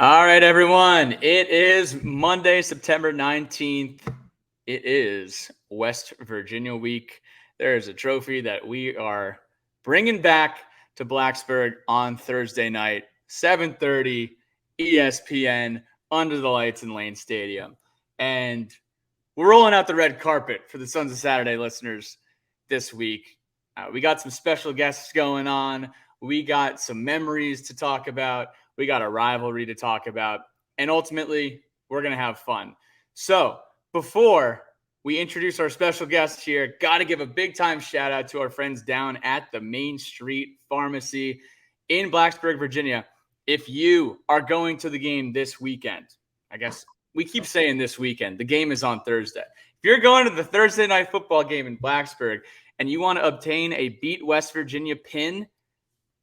All right, everyone. It is Monday, September 19th. It is West Virginia week. There is a trophy that we are bringing back to Blacksburg on Thursday night, 7:30, ESPN, under the lights in Lane Stadium. And we're rolling out the red carpet for the Sons of Saturday listeners this week. We got some special guests going on. We got some memories to talk about. We got a rivalry to talk about. And ultimately, we're going to have fun. So before we introduce our special guest here, got to give a big time shout out to our friends down at the Main Street Pharmacy in Blacksburg, Virginia. If you are going to the game this weekend, I guess we keep saying this weekend, the game is on Thursday. If you're going to the Thursday night football game in Blacksburg and you want to obtain a Beat West Virginia pin,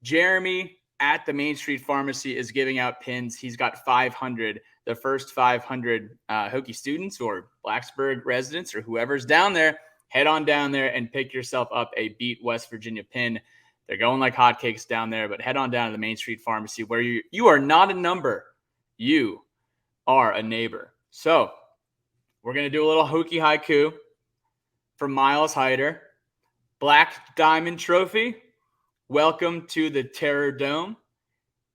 Jeremy at the Main Street Pharmacy is giving out pins. He's got 500, the first 500 Hokey students or Blacksburg residents or whoever's down there, head on down there and pick yourself up a Beat West Virginia pin. They're going like hotcakes down there, but head on down to the Main Street Pharmacy where you are not a number. You are a neighbor. So we're going to do a little Hokey haiku from Miles Hyder. Black Diamond Trophy. Welcome to the Terror Dome.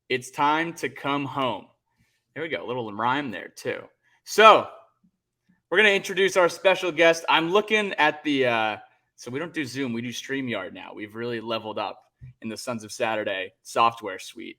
It's time to come home. There we go. A little rhyme there too. So we're going to introduce our special guest. I'm looking at the, so we don't do Zoom. We do StreamYard now. We've really leveled up in the Sons of Saturday software suite.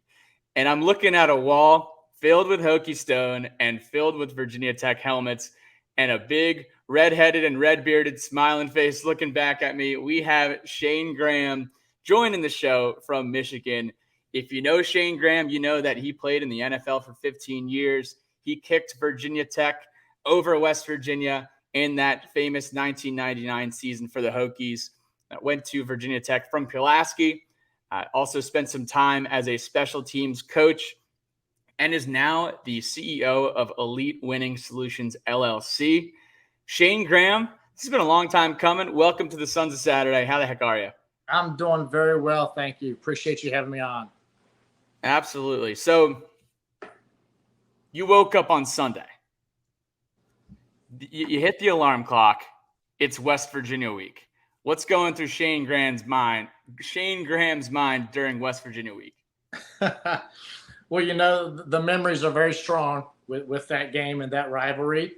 And I'm looking at a wall filled with Hokey Stone and filled with Virginia Tech helmets and a big red-headed and red-bearded smiling face looking back at me. We have Shayne Graham joining the show from Michigan. If you know Shayne Graham, you know that he played in the NFL for 15 years. He kicked Virginia Tech over West Virginia in that famous 1999 season for the Hokies. Went to Virginia Tech from Pulaski. Also spent some time as a special teams coach and is now the CEO of Elite Winning Solutions, LLC. Shayne Graham, this has been a long time coming. Welcome to the Sons of Saturday. How the heck are you? I'm doing very well, thank you. Appreciate you having me on. Absolutely. So you woke up on Sunday. You hit the alarm clock. It's West Virginia week. What's going through Shayne Graham's mind during West Virginia week? Well, the memories are very strong with that game and that rivalry.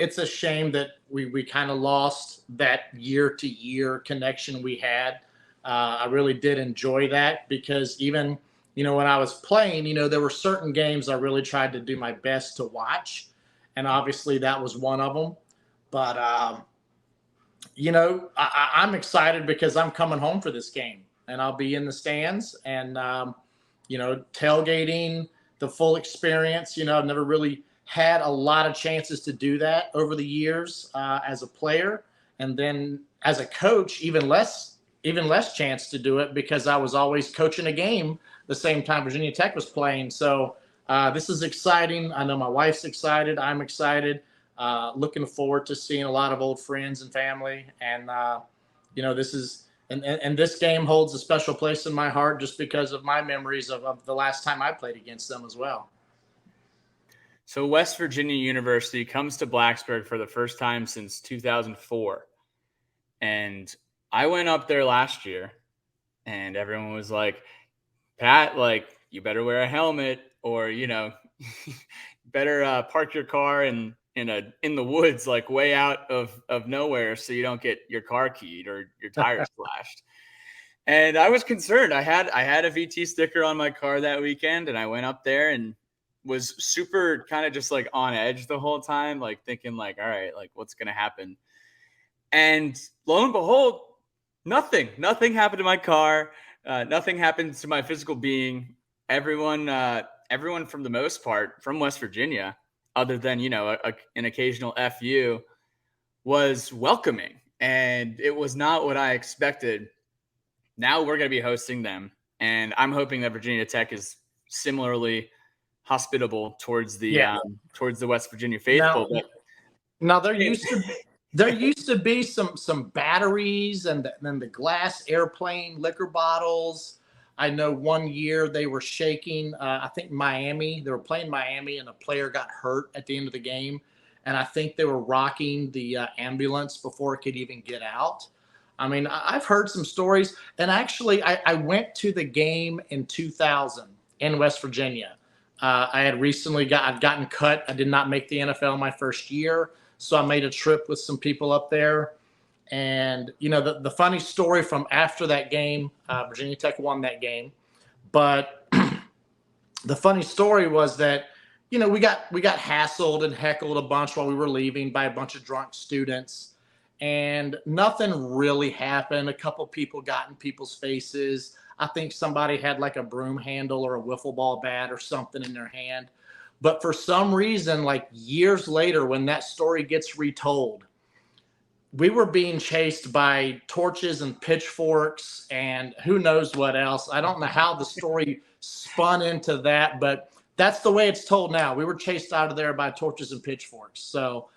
It's a shame that we kind of lost that year-to-year connection we had. I really did enjoy that because even, when I was playing, there were certain games I really tried to do my best to watch. And obviously that was one of them. But, I'm excited because I'm coming home for this game. And I'll be in the stands and, tailgating, the full experience. I've never really had a lot of chances to do that over the years as a player. And then as a coach, even less chance to do it because I was always coaching a game the same time Virginia Tech was playing. So this is exciting. I know my wife's excited. I'm excited. Looking forward to seeing a lot of old friends and family. And, this is – and this game holds a special place in my heart just because of my memories of the last time I played against them as well. So West Virginia University comes to Blacksburg for the first time since 2004. And I went up there last year and everyone was like, Pat, you better wear a helmet or, better park your car in the woods, way out of nowhere so you don't get your car keyed or your tires slashed. And I was concerned. I had a VT sticker on my car that weekend and I went up there and was super kind of just on edge the whole time, thinking all right, what's going to happen? And lo and behold, nothing happened to my car. Nothing happened to my physical being. Everyone from the most part from West Virginia, other than, an occasional FU, was welcoming. And it was not what I expected. Now we're going to be hosting them. And I'm hoping that Virginia Tech is similarly hospitable towards the West Virginia faithful. Now there used to be some batteries and then the glass airplane liquor bottles. I know one year they were shaking, I think Miami, they were playing Miami, and a player got hurt at the end of the game. And I think they were rocking the ambulance before it could even get out. I mean, I've heard some stories. And actually, I went to the game in 2000 in West Virginia. I had recently I'd gotten cut. I did not make the NFL my first year. So I made a trip with some people up there. And, the funny story from after that game, Virginia Tech won that game. But the funny story was that, we got hassled and heckled a bunch while we were leaving by a bunch of drunk students. And nothing really happened. A couple people got in people's faces. I think somebody had like a broom handle or a wiffle ball bat or something in their hand. But for some reason, like years later, when that story gets retold, we were being chased by torches and pitchforks and who knows what else. I don't know how the story spun into that, but that's the way it's told now. We were chased out of there by torches and pitchforks. So,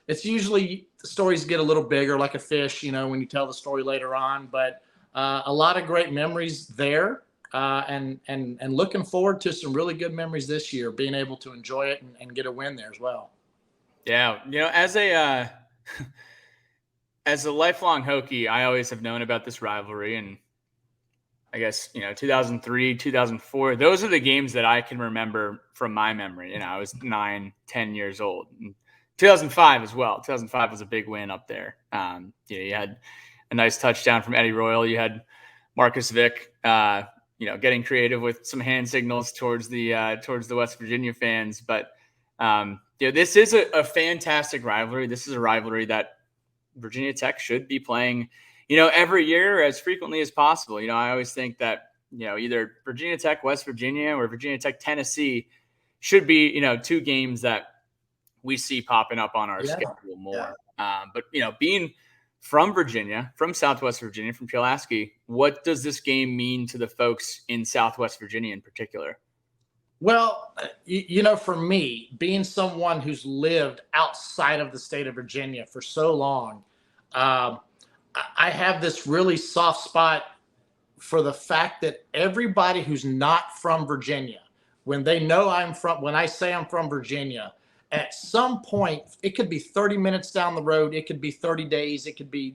it's usually the stories get a little bigger like a fish, when you tell the story later on. But a lot of great memories there, and looking forward to some really good memories this year, being able to enjoy it and get a win there as well. Yeah, as a lifelong Hokey, I always have known about this rivalry, and I guess 2003, 2004. Those are the games that I can remember from my memory. I was 9, 10 years old. And 2005 as well. 2005 was a big win up there. You had a nice touchdown from Eddie Royal. You had Marcus Vick, getting creative with some hand signals towards the West Virginia fans, but. This is a fantastic rivalry. This is a rivalry that Virginia Tech should be playing, every year as frequently as possible. I always think that, either Virginia Tech, West Virginia, or Virginia Tech, Tennessee should be, 2 games that we see popping up on our schedule more. Yeah. But, being from Virginia, from Southwest Virginia, from Pulaski, what does this game mean to the folks in Southwest Virginia in particular? Well, for me, being someone who's lived outside of the state of Virginia for so long, I have this really soft spot for the fact that everybody who's not from Virginia, when I say I'm from Virginia, at some point, it could be 30 minutes down the road, it could be 30 days, it could be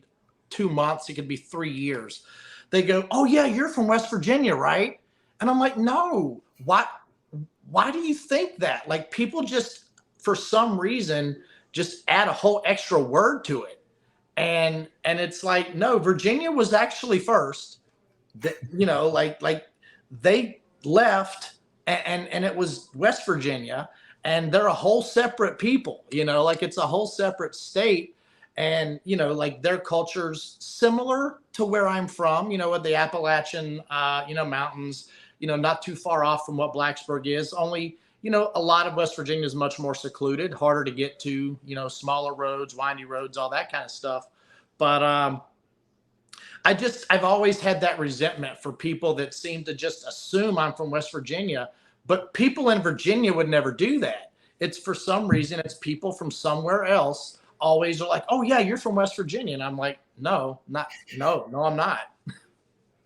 2 months, it could be 3 years. They go, "Oh yeah, you're from West Virginia, right?" And I'm like, "No, why do you think that?" Like, people just, for some reason, just add a whole extra word to it. And it's like, no, Virginia was actually first. Like they left and it was West Virginia, and they're a whole separate people, like it's a whole separate state. And, like their culture's similar to where I'm from, with the Appalachian, mountains, not too far off from what Blacksburg is. Only, a lot of West Virginia is much more secluded, harder to get to, smaller roads, windy roads, all that kind of stuff. But I've always had that resentment for people that seem to just assume I'm from West Virginia. But people in Virginia would never do that. It's, for some reason, it's people from somewhere else always are like, "Oh yeah, you're from West Virginia." And I'm like, no, I'm not.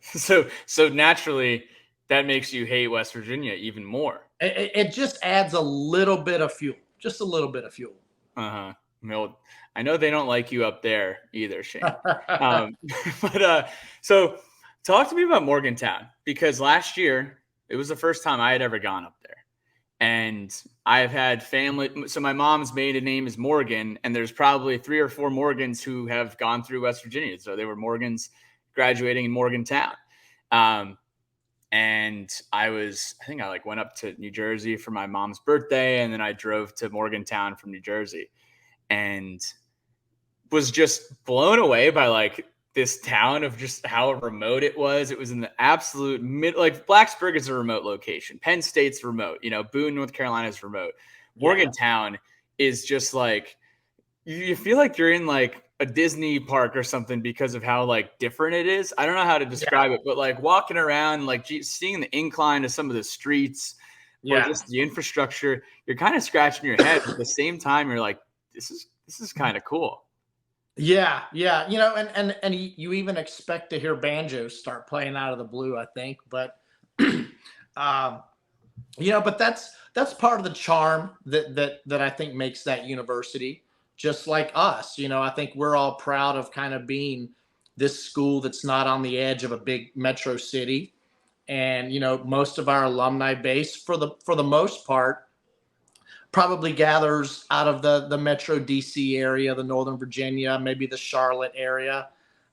So naturally, that makes you hate West Virginia even more. It just adds a little bit of fuel, just a little bit of fuel. Well, I know they don't like you up there either, Shayne. But so talk to me about Morgantown, because last year it was the first time I had ever gone up there, and I've had family. So my mom's maiden name is Morgan, and there's probably 3 or 4 Morgans who have gone through West Virginia. So they were Morgans graduating in Morgantown. And I think I went up to New Jersey for my mom's birthday, and then I drove to Morgantown from New Jersey, and was just blown away by this town of just how remote it was. It was in the absolute mid, Blacksburg is a remote location. Penn State's remote, Boone, North Carolina is remote. Morgantown is just you feel like you're in a Disney park or something because of how different it is. I don't know how to describe it, but walking around, seeing the incline to some of the streets, or just the infrastructure, you're kind of scratching your head. But at the same time, you're like, this is kind of cool. Yeah, yeah, and you even expect to hear banjos start playing out of the blue, I think, but um, but that's part of the charm that I think makes that university just like us. I think we're all proud of kind of being this school that's not on the edge of a big metro city, and most of our alumni base, for the most part, probably gathers out of the Metro DC area, the Northern Virginia, maybe the Charlotte area.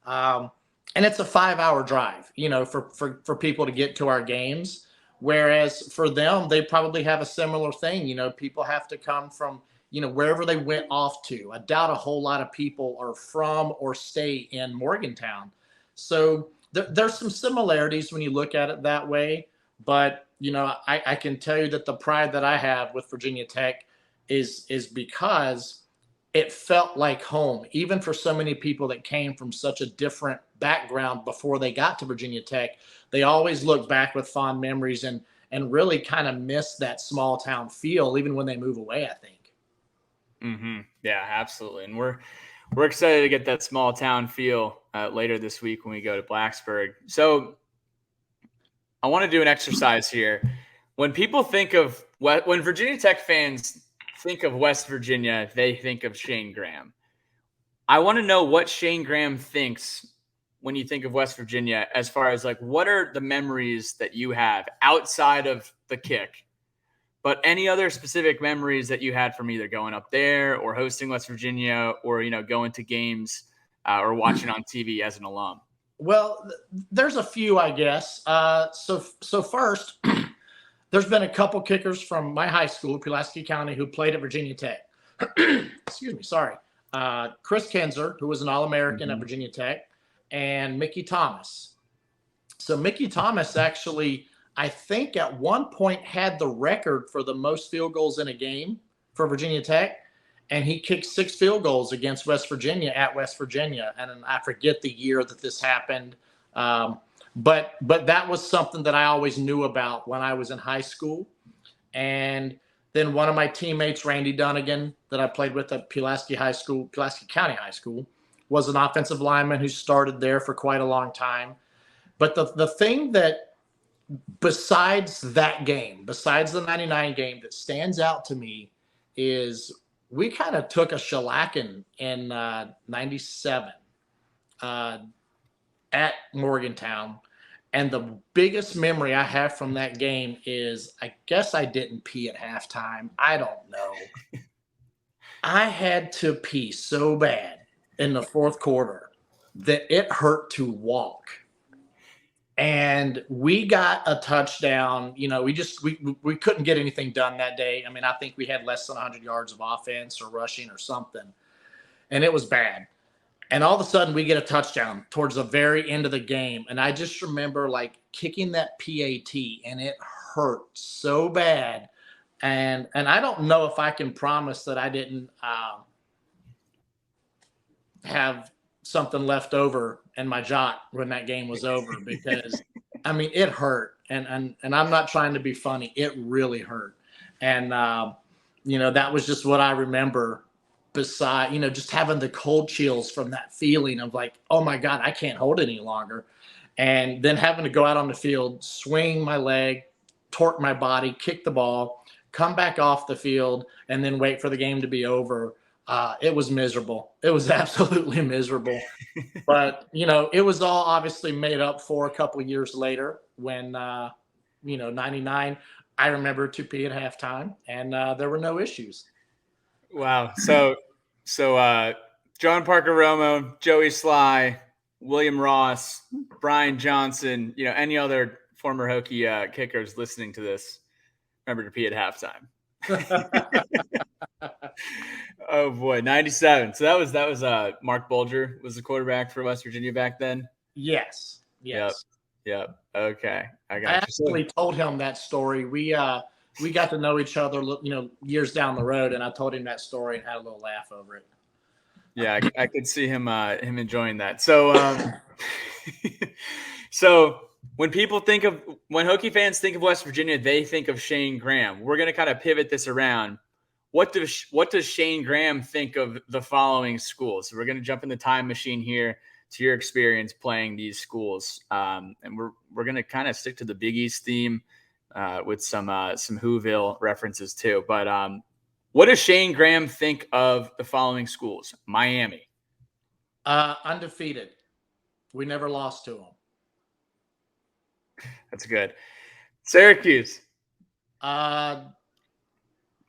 Um, and it's a 5-hour drive, for people to get to our games. Whereas for them, they probably have a similar thing. People have to come from, wherever they went off to. I doubt a whole lot of people are from or stay in Morgantown. So there's some similarities when you look at it that way. But I can tell you that the pride that I have with Virginia Tech is because it felt like home, even for so many people that came from such a different background before they got to Virginia Tech. They always look back with fond memories and really kind of miss that small town feel, even when they move away, I think. Yeah, absolutely. And we're excited to get that small town feel later this week when we go to Blacksburg. So I want to do an exercise here. When people think of when Virginia Tech fans think of West Virginia, they think of Shayne Graham. I want to know what Shayne Graham thinks when you think of West Virginia, as far as like what are the memories that you have outside of the kick, but any other specific memories that you had from either going up there or hosting West Virginia or going to games or watching on TV as an alum. Well, there's a few, I guess. So first, there's been a couple kickers from my high school, Pulaski County, who played at Virginia Tech. Excuse me, sorry. Chris Kinzer, who was an All-American at Virginia Tech, and Mickey Thomas. So Mickey Thomas actually, I think at one point had the record for the most field goals in a game for Virginia Tech. And he kicked 6 field goals against West Virginia at West Virginia. And I forget the year that this happened. But that was something that I always knew about when I was in high school. And then one of my teammates, Randy Dunnigan, that I played with at Pulaski County High School, was an offensive lineman who started there for quite a long time. But the thing that, besides that game, besides the 99 game, that stands out to me is we kind of took a shellacking in 97 at Morgantown. And the biggest memory I have from that game is, I guess I didn't pee at halftime. I don't know. I had to pee so bad in the fourth quarter that it hurt to walk. And we got a touchdown. We couldn't get anything done that day. I mean, I think we had less than 100 yards of offense or rushing or something. And it was bad. And all of a sudden we get a touchdown towards the very end of the game. And I just remember like kicking that PAT, and it hurt so bad. And I don't know if I can promise that I didn't have something left over in my jot when that game was over, because I mean, it hurt. And I'm not trying to be funny. It really hurt. And, that was just what I remember, beside, just having the cold chills from that feeling of like, oh my God, I can't hold it any longer. And then having to go out on the field, swing my leg, torque my body, kick the ball, come back off the field, and then wait for the game to be over. It was miserable. It was absolutely miserable. But, it was all obviously made up for a couple of years later when, 99, I remember to pee at halftime, and there were no issues. Wow. So John Parker Romo, Joey Sly, William Ross, Brian Johnson, any other former Hokey kickers listening to this, remember to pee at halftime. Oh boy, 97. So that was Mark Bulger was the quarterback for West Virginia back then. Yes. Yep. Okay, I got I you. actually told him that story. We got to know each other, years down the road, and I told him that story and had a little laugh over it. Yeah, I could see him enjoying that. So, so when Hokey fans think of West Virginia, they think of Shayne Graham. We're going to kind of pivot this around. what does Shayne Graham think of the following schools? So we're going to jump in the time machine here to your experience playing these schools, and we're going to kind of stick to the Big East theme with some Whoville references too. But what does Shayne Graham think of the following schools? Miami, undefeated. We never lost to them. That's good. Syracuse, Paul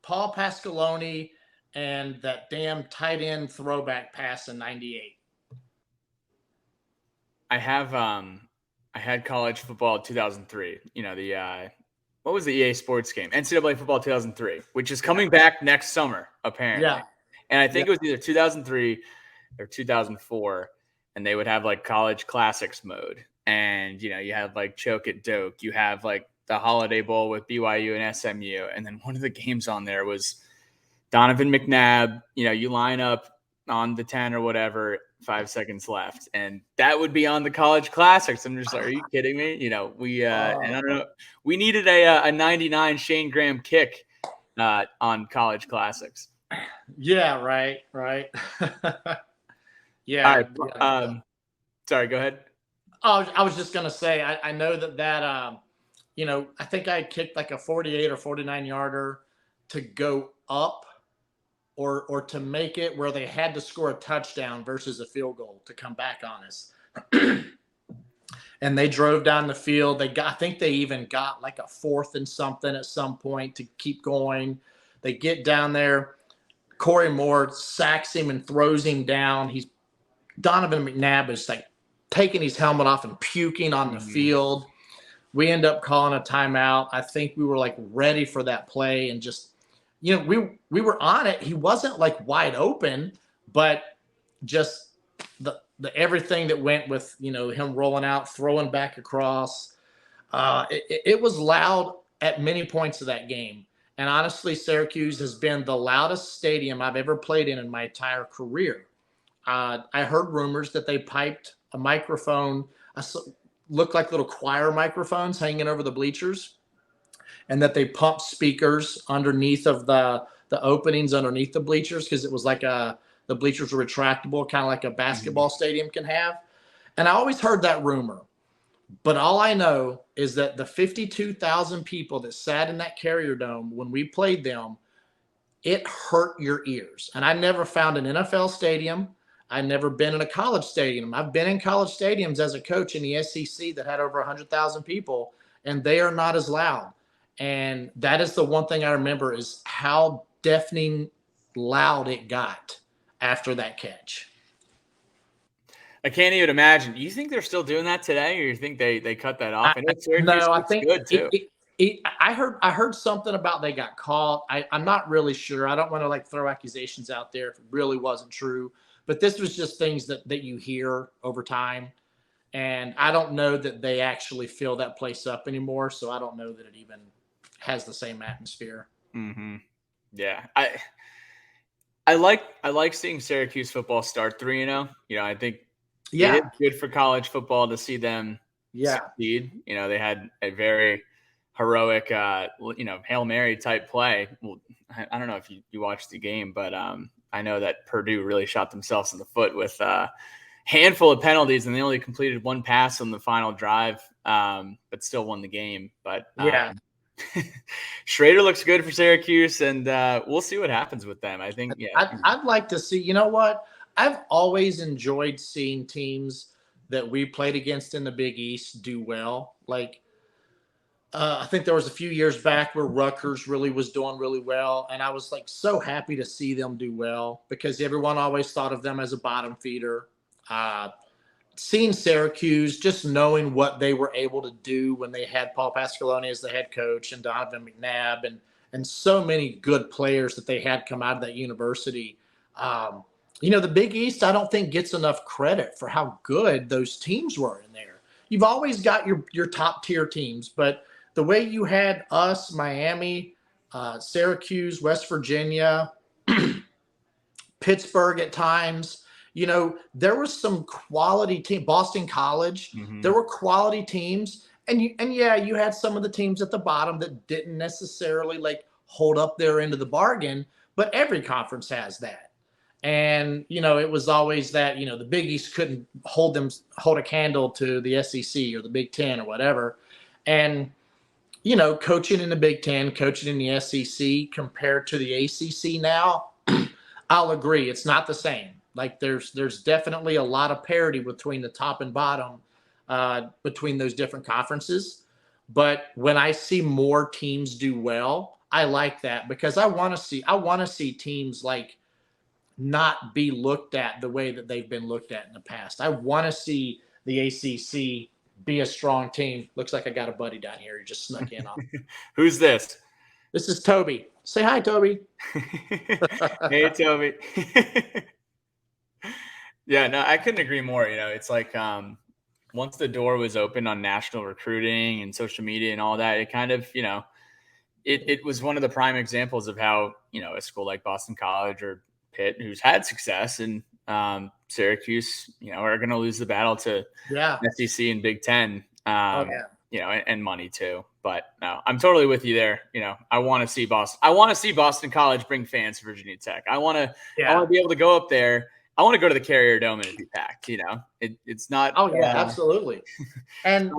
Pasqualoni and that damn tight end throwback pass in '98. I had college football 2003. You know, the what was the EA Sports game? NCAA football 2003, which is coming back next summer, apparently. Yeah. And I think it was either 2003 or 2004, and they would have like college classics mode. And, you know, you have like Choke at Doak, you have like the Holiday Bowl with BYU and SMU. And then one of the games on there was Donovan McNabb. You know, you line up on the 10 or whatever, 5 seconds left. And that would be on the college classics. I'm just like, are you kidding me? You know, and I don't know, we needed a 99 Shayne Graham kick on college classics. Yeah, right. Yeah. All right. Sorry, go ahead. Oh, I was just going to say, I know that, you know, I think I kicked like a 48 or 49 yarder to go up or to make it where they had to score a touchdown versus a field goal to come back on us. And they drove down the field. I think they even got like a 4th and something at some point to keep going. They get down there. Corey Moore sacks him and throws him down. Donovan McNabb is like taking his helmet off and puking on the field. We end up calling a timeout. I think we were like ready for that play and just, you know, we were on it. He wasn't like wide open, but just the everything that went with, you know, him rolling out, throwing back across. It was loud at many points of that game. And honestly, Syracuse has been the loudest stadium I've ever played in my entire career. I heard rumors that they piped a microphone, looked like little choir microphones hanging over the bleachers, and that they pumped speakers underneath of the openings underneath the bleachers because it was like the bleachers were retractable, kind of like a basketball stadium can have. And I always heard that rumor. But all I know is that the 52,000 people that sat in that Carrier Dome when we played them, it hurt your ears. And I never found an NFL stadium. I've never been in a college stadium. I've been in college stadiums as a coach in the SEC that had over 100,000 people, and they are not as loud. And that is the one thing I remember is how deafening loud it got after that catch. I can't even imagine. You think they're still doing that today, or you think they cut that off? I think good too. I heard something about they got caught. I'm not really sure. I don't want to like throw accusations out there if it really wasn't true. But this was just things that you hear over time. And I don't know that they actually fill that place up anymore. So I don't know that it even has the same atmosphere. Mm-hmm. Yeah. I like seeing Syracuse football start 3-0. You know, I think it's good for college football to see them succeed. You know, they had a very heroic, Hail Mary type play. Well, I don't know if you watched the game, but I know that Purdue really shot themselves in the foot with a handful of penalties, and they only completed one pass on the final drive, but still won the game. But Schrader looks good for Syracuse, and we'll see what happens with them. I think, I'd like to see, you know what? I've always enjoyed seeing teams that we played against in the Big East do well. Like, I think there was a few years back where Rutgers really was doing really well, and I was like so happy to see them do well because everyone always thought of them as a bottom feeder. Seeing Syracuse, just knowing what they were able to do when they had Paul Pasqualoni as the head coach and Donovan McNabb and so many good players that they had come out of that university. The Big East, I don't think gets enough credit for how good those teams were in there. You've always got your top tier teams, but the way you had us, Miami, Syracuse, West Virginia, Pittsburgh at times, there was some quality team. Boston College, there were quality teams, and you had some of the teams at the bottom that didn't necessarily like hold up their end of the bargain. but every conference has that. And, it was always that, the Big East couldn't hold a candle to the SEC or the Big Ten or whatever. And, coaching in the Big Ten, coaching in the SEC compared to the ACC now, I'll agree. It's not the same. Like there's definitely a lot of parity between the top and bottom between those different conferences. But when I see more teams do well, I like that because I want to see teams like not be looked at the way that they've been looked at in the past. I want to see the ACC be a strong team. Looks like I got a buddy down here who just snuck in on. Who's this? This is Toby. Say hi, Toby. Hey, Toby. Yeah, no, I couldn't agree more. It's like once the door was open on national recruiting and social media and all that, it kind of, it was one of the prime examples of how, a school like Boston College or Pitt, who's had success, and Syracuse, are going to lose the battle to SEC and Big Ten, and money too. But no, I'm totally with you there. I want to see Boston. I want to see Boston College bring fans to Virginia Tech. I want to be able to go up there. I want to go to the Carrier Dome and it be packed. It's not. Oh yeah, absolutely. And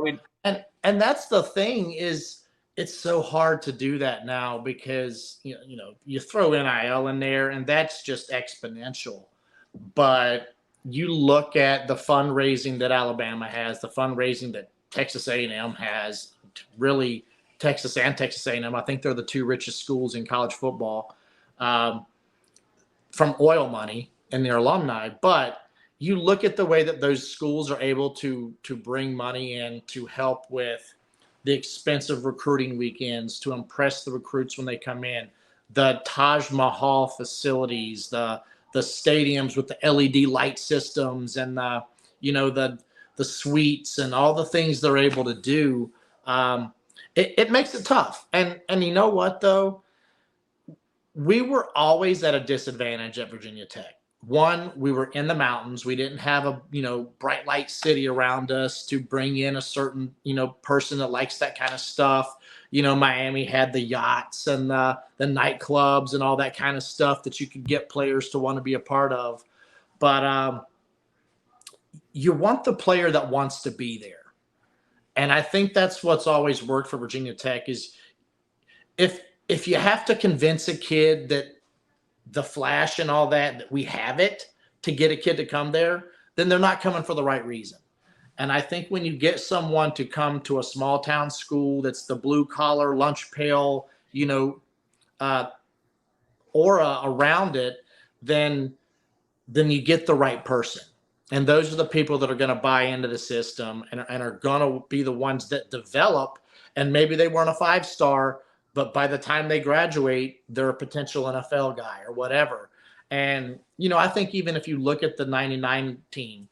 and that's the thing is, it's so hard to do that now because you throw NIL in there and that's just exponential. But you look at the fundraising that Alabama has, the fundraising that Texas A&M has. Really, Texas and Texas A&M, I think they're the two richest schools in college football from oil money and their alumni. But you look at the way that those schools are able to bring money in to help with the expensive recruiting weekends, to impress the recruits when they come in, the Taj Mahal facilities, the stadiums with the LED light systems and the suites and all the things they're able to do. It makes it tough. And you know what, though? We were always at a disadvantage at Virginia Tech. One, we were in the mountains. We didn't have a, bright light city around us to bring in a certain, person that likes that kind of stuff. Miami had the yachts and the nightclubs and all that kind of stuff that you could get players to want to be a part of. But you want the player that wants to be there. And I think that's what's always worked for Virginia Tech is if you have to convince a kid that the flash and all that we have it to get a kid to come there, then they're not coming for the right reason. And I think when you get someone to come to a small town school that's the blue collar lunch pail, aura around it, then you get the right person. And those are the people that are going to buy into the system and are going to be the ones that develop. And maybe they weren't a 5-star, but by the time they graduate, they're a potential NFL guy or whatever. And, I think even if you look at the 99 team,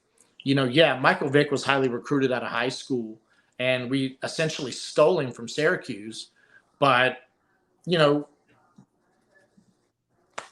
Michael Vick was highly recruited out of high school and we essentially stole him from Syracuse. But,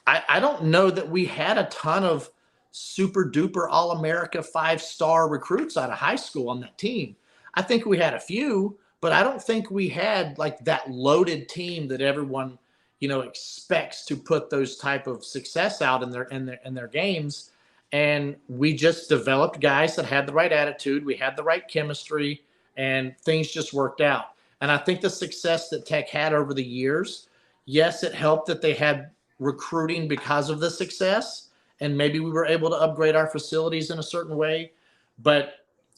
I don't know that we had a ton of super duper All-America 5-star recruits out of high school on that team. I think we had a few, but I don't think we had like that loaded team that everyone, expects to put those type of success out in their games. And we just developed guys that had the right attitude. We had the right chemistry and things just worked out. And I think the success that Tech had over the years, yes, it helped that they had recruiting because of the success. And maybe we were able to upgrade our facilities in a certain way. But,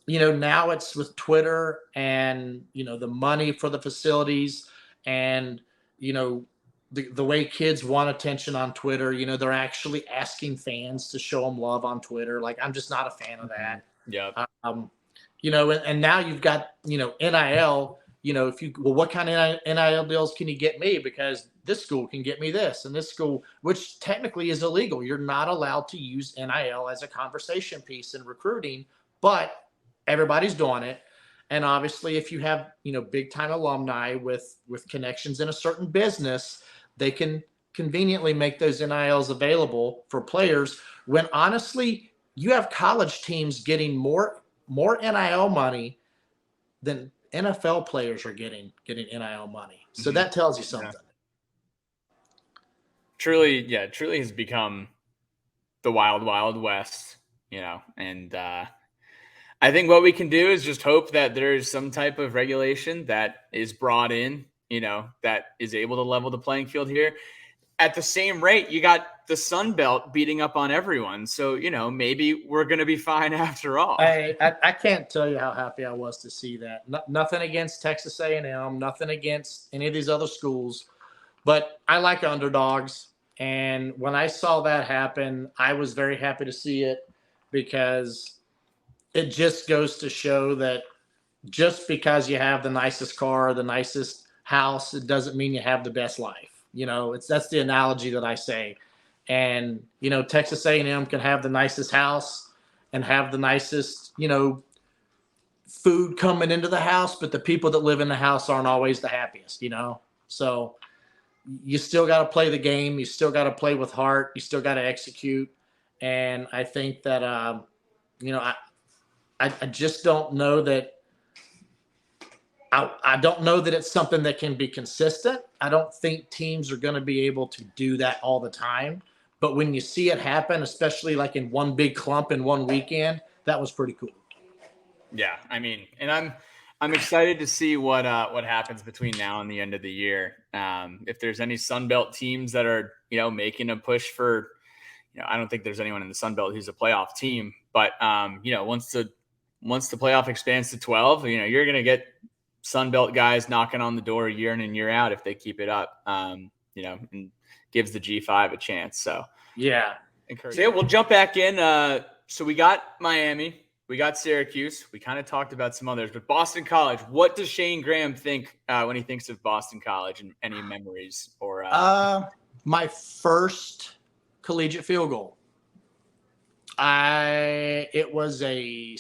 now it's with Twitter and, the money for the facilities and, the way kids want attention on Twitter, they're actually asking fans to show them love on Twitter. Like, I'm just not a fan of that. Yeah. And now you've got, NIL, what kind of NIL deals can you get me? Because this school can get me this and this school, which technically is illegal. You're not allowed to use NIL as a conversation piece in recruiting, but everybody's doing it. And obviously if you have, big time alumni with connections in a certain business, they can conveniently make those NILs available for players when honestly you have college teams getting more NIL money than NFL players are getting NIL money. So that tells you something. truly has become the wild, wild west, and I think what we can do is just hope that there's some type of regulation that is brought in, that is able to level the playing field here. At the same rate, you got the Sun Belt beating up on everyone. So, maybe we're going to be fine after all. I can't tell you how happy I was to see that. Nothing against Texas A&M, nothing against any of these other schools, but I like underdogs. And when I saw that happen, I was very happy to see it because it just goes to show that just because you have the nicest car, the nicest house, it doesn't mean you have the best life. That's the analogy that I say. And Texas A&M can have the nicest house and have the nicest food coming into the house, but the people that live in the house aren't always the happiest. So you still got to play the game. You still got to play with heart. You still got to execute. And I think that I just don't know that. I don't know that it's something that can be consistent. I don't think teams are going to be able to do that all the time. But when you see it happen, especially like in one big clump in one weekend, that was pretty cool. Yeah, I mean, and I'm excited to see what happens between now and the end of the year. If there's any Sun Belt teams that are making a push for, I don't think there's anyone in the Sun Belt who's a playoff team, but once the playoff expands to 12, you're going to get Sun Belt guys knocking on the door year in and year out if they keep it up. And gives the G5 a chance. So yeah, we'll jump back in. So we got Miami. We got Syracuse. We kind of talked about some others, but Boston College. What does Shayne Graham think when he thinks of Boston College, and any memories? Or my first collegiate field goal. It was a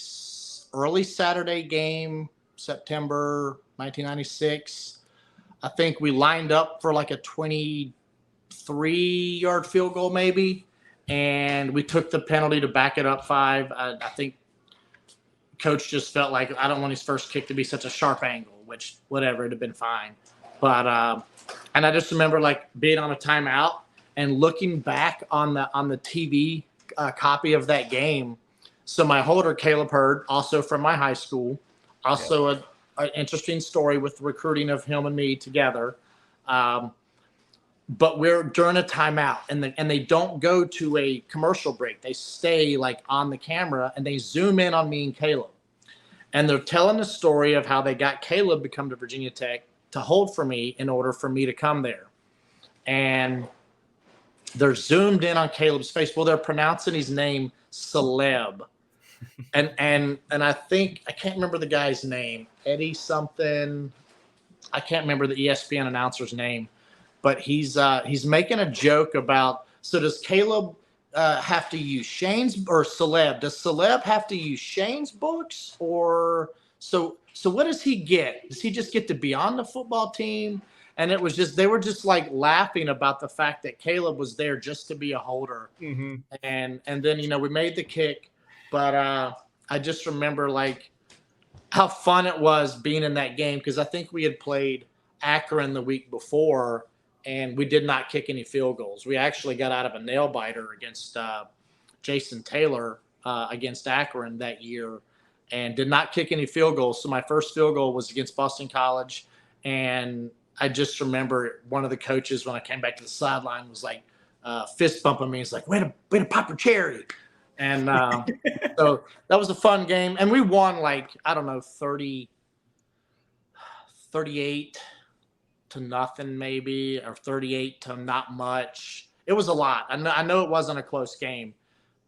early Saturday game, September 1996. I think we lined up for like a 23-yard field goal, maybe, and we took the penalty to back it up 5. I think coach just felt like I don't want his first kick to be such a sharp angle, which whatever, it'd have been fine. But and I just remember like being on a timeout and looking back on the TV copy of that game. So my holder, Caleb Hurd, also from my high school, also an interesting story with the recruiting of him and me together. But we're during a timeout, and they don't go to a commercial break. They stay like on the camera, and they zoom in on me and Caleb. And they're telling the story of how they got Caleb to come to Virginia Tech to hold for me in order for me to come there. And they're zoomed in on Caleb's face. Well, they're pronouncing his name Celeb. And I think, I can't remember the guy's name, Eddie something. I can't remember the ESPN announcer's name, but he's making a joke about, so does Caleb have to use Shayne's, or Celeb? Does Celeb have to use Shayne's books, or so what does he get? Does he just get to be on the football team? And it was just, they were just like laughing about the fact that Caleb was there just to be a holder. Mm-hmm. And then, we made the kick, but I just remember like how fun it was being in that game, because I think we had played Akron the week before, and we did not kick any field goals. We actually got out of a nail biter against Jason Taylor against Akron that year, and did not kick any field goals. So my first field goal was against Boston College, and I just remember one of the coaches, when I came back to the sideline, was like fist bumping me. He's like, way to pop your cherry. And so that was a fun game. And we won like, I don't know, 38 to nothing maybe, or 38 to not much. It was a lot. I know it wasn't a close game,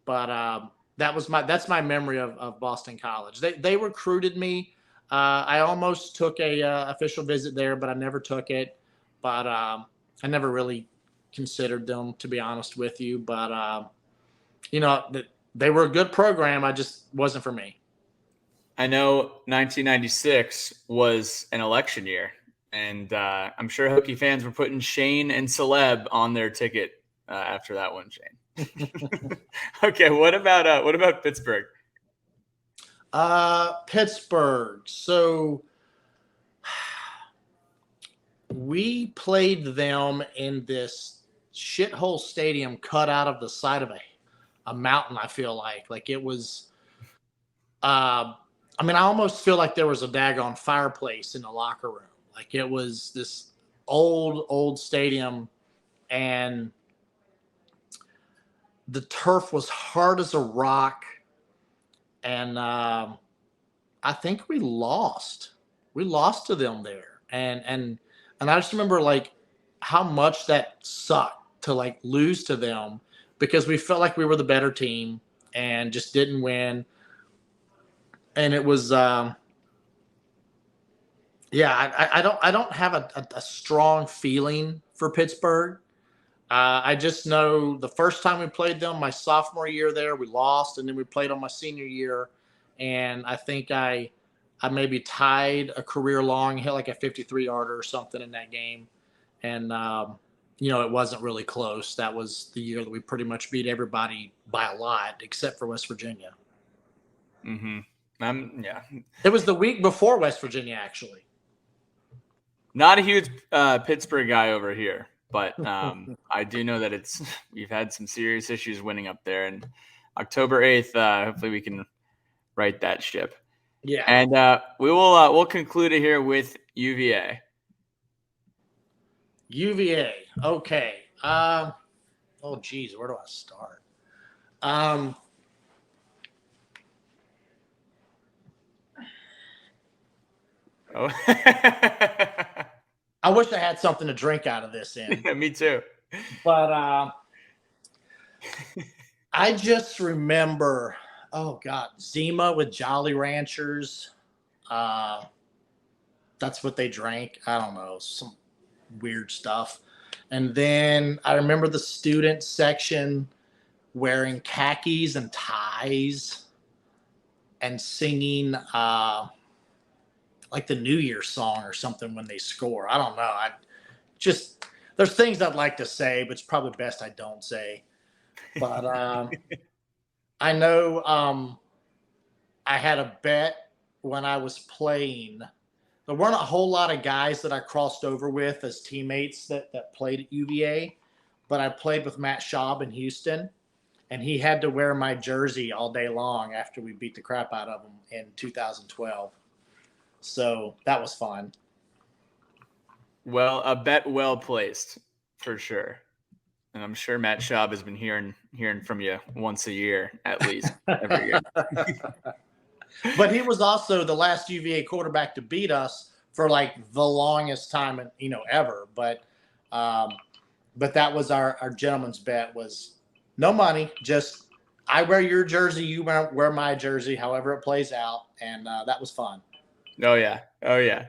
but that's my memory of Boston College. They recruited me. I almost took a official visit there, but I never took it. But I never really considered them, to be honest with you. But they were a good program. I just wasn't for me. I know 1996 was an election year, and I'm sure Hokey fans were putting Shayne and Celeb on their ticket after that one, Shayne. Okay, what about Pittsburgh? Pittsburgh. So we played them in this shithole stadium cut out of the side of a mountain. I feel like it was. I mean, I almost feel like there was a daggone fireplace in the locker room. Like it was this old stadium, and the turf was hard as a rock. And I think we lost. We lost to them there, and I just remember like how much that sucked to like lose to them because we felt like we were the better team and just didn't win. And it was yeah, I don't have a strong feeling for Pittsburgh. I just know the first time we played them, my sophomore year there, we lost, and then we played on my senior year, and I think I maybe tied a career long, hit like a 53-yarder or something in that game, and it wasn't really close. That was the year that we pretty much beat everybody by a lot except for West Virginia. Mm-hmm. Yeah. It was the week before West Virginia, actually. Not a huge Pittsburgh guy over here, but I do know that we've had some serious issues winning up there. And October 8th, hopefully we can right that ship. Yeah. And we'll conclude it here with UVA. UVA. Okay. Oh geez, where do I start? Oh. I wish I had something to drink out of this in. Me too. But I just remember, oh God, Zima with Jolly Ranchers. That's what they drank. I don't know, some weird stuff. And then I remember the student section wearing khakis and ties and singing like the New Year's song or something when they score. I don't know. There's things I'd like to say, but it's probably best I don't say. But I know I had a bet when I was playing. There weren't a whole lot of guys that I crossed over with as teammates that played at UVA, but I played with Matt Schaub in Houston, and he had to wear my jersey all day long after we beat the crap out of him in 2012. So that was fun. Well, a bet well placed for sure. And I'm sure Matt Schaub has been hearing from you once a year, at least every year. But he was also the last UVA quarterback to beat us for like the longest time, ever. But that was our gentleman's bet was no money, just I wear your jersey, you wear my jersey, however it plays out, and that was fun. Oh yeah.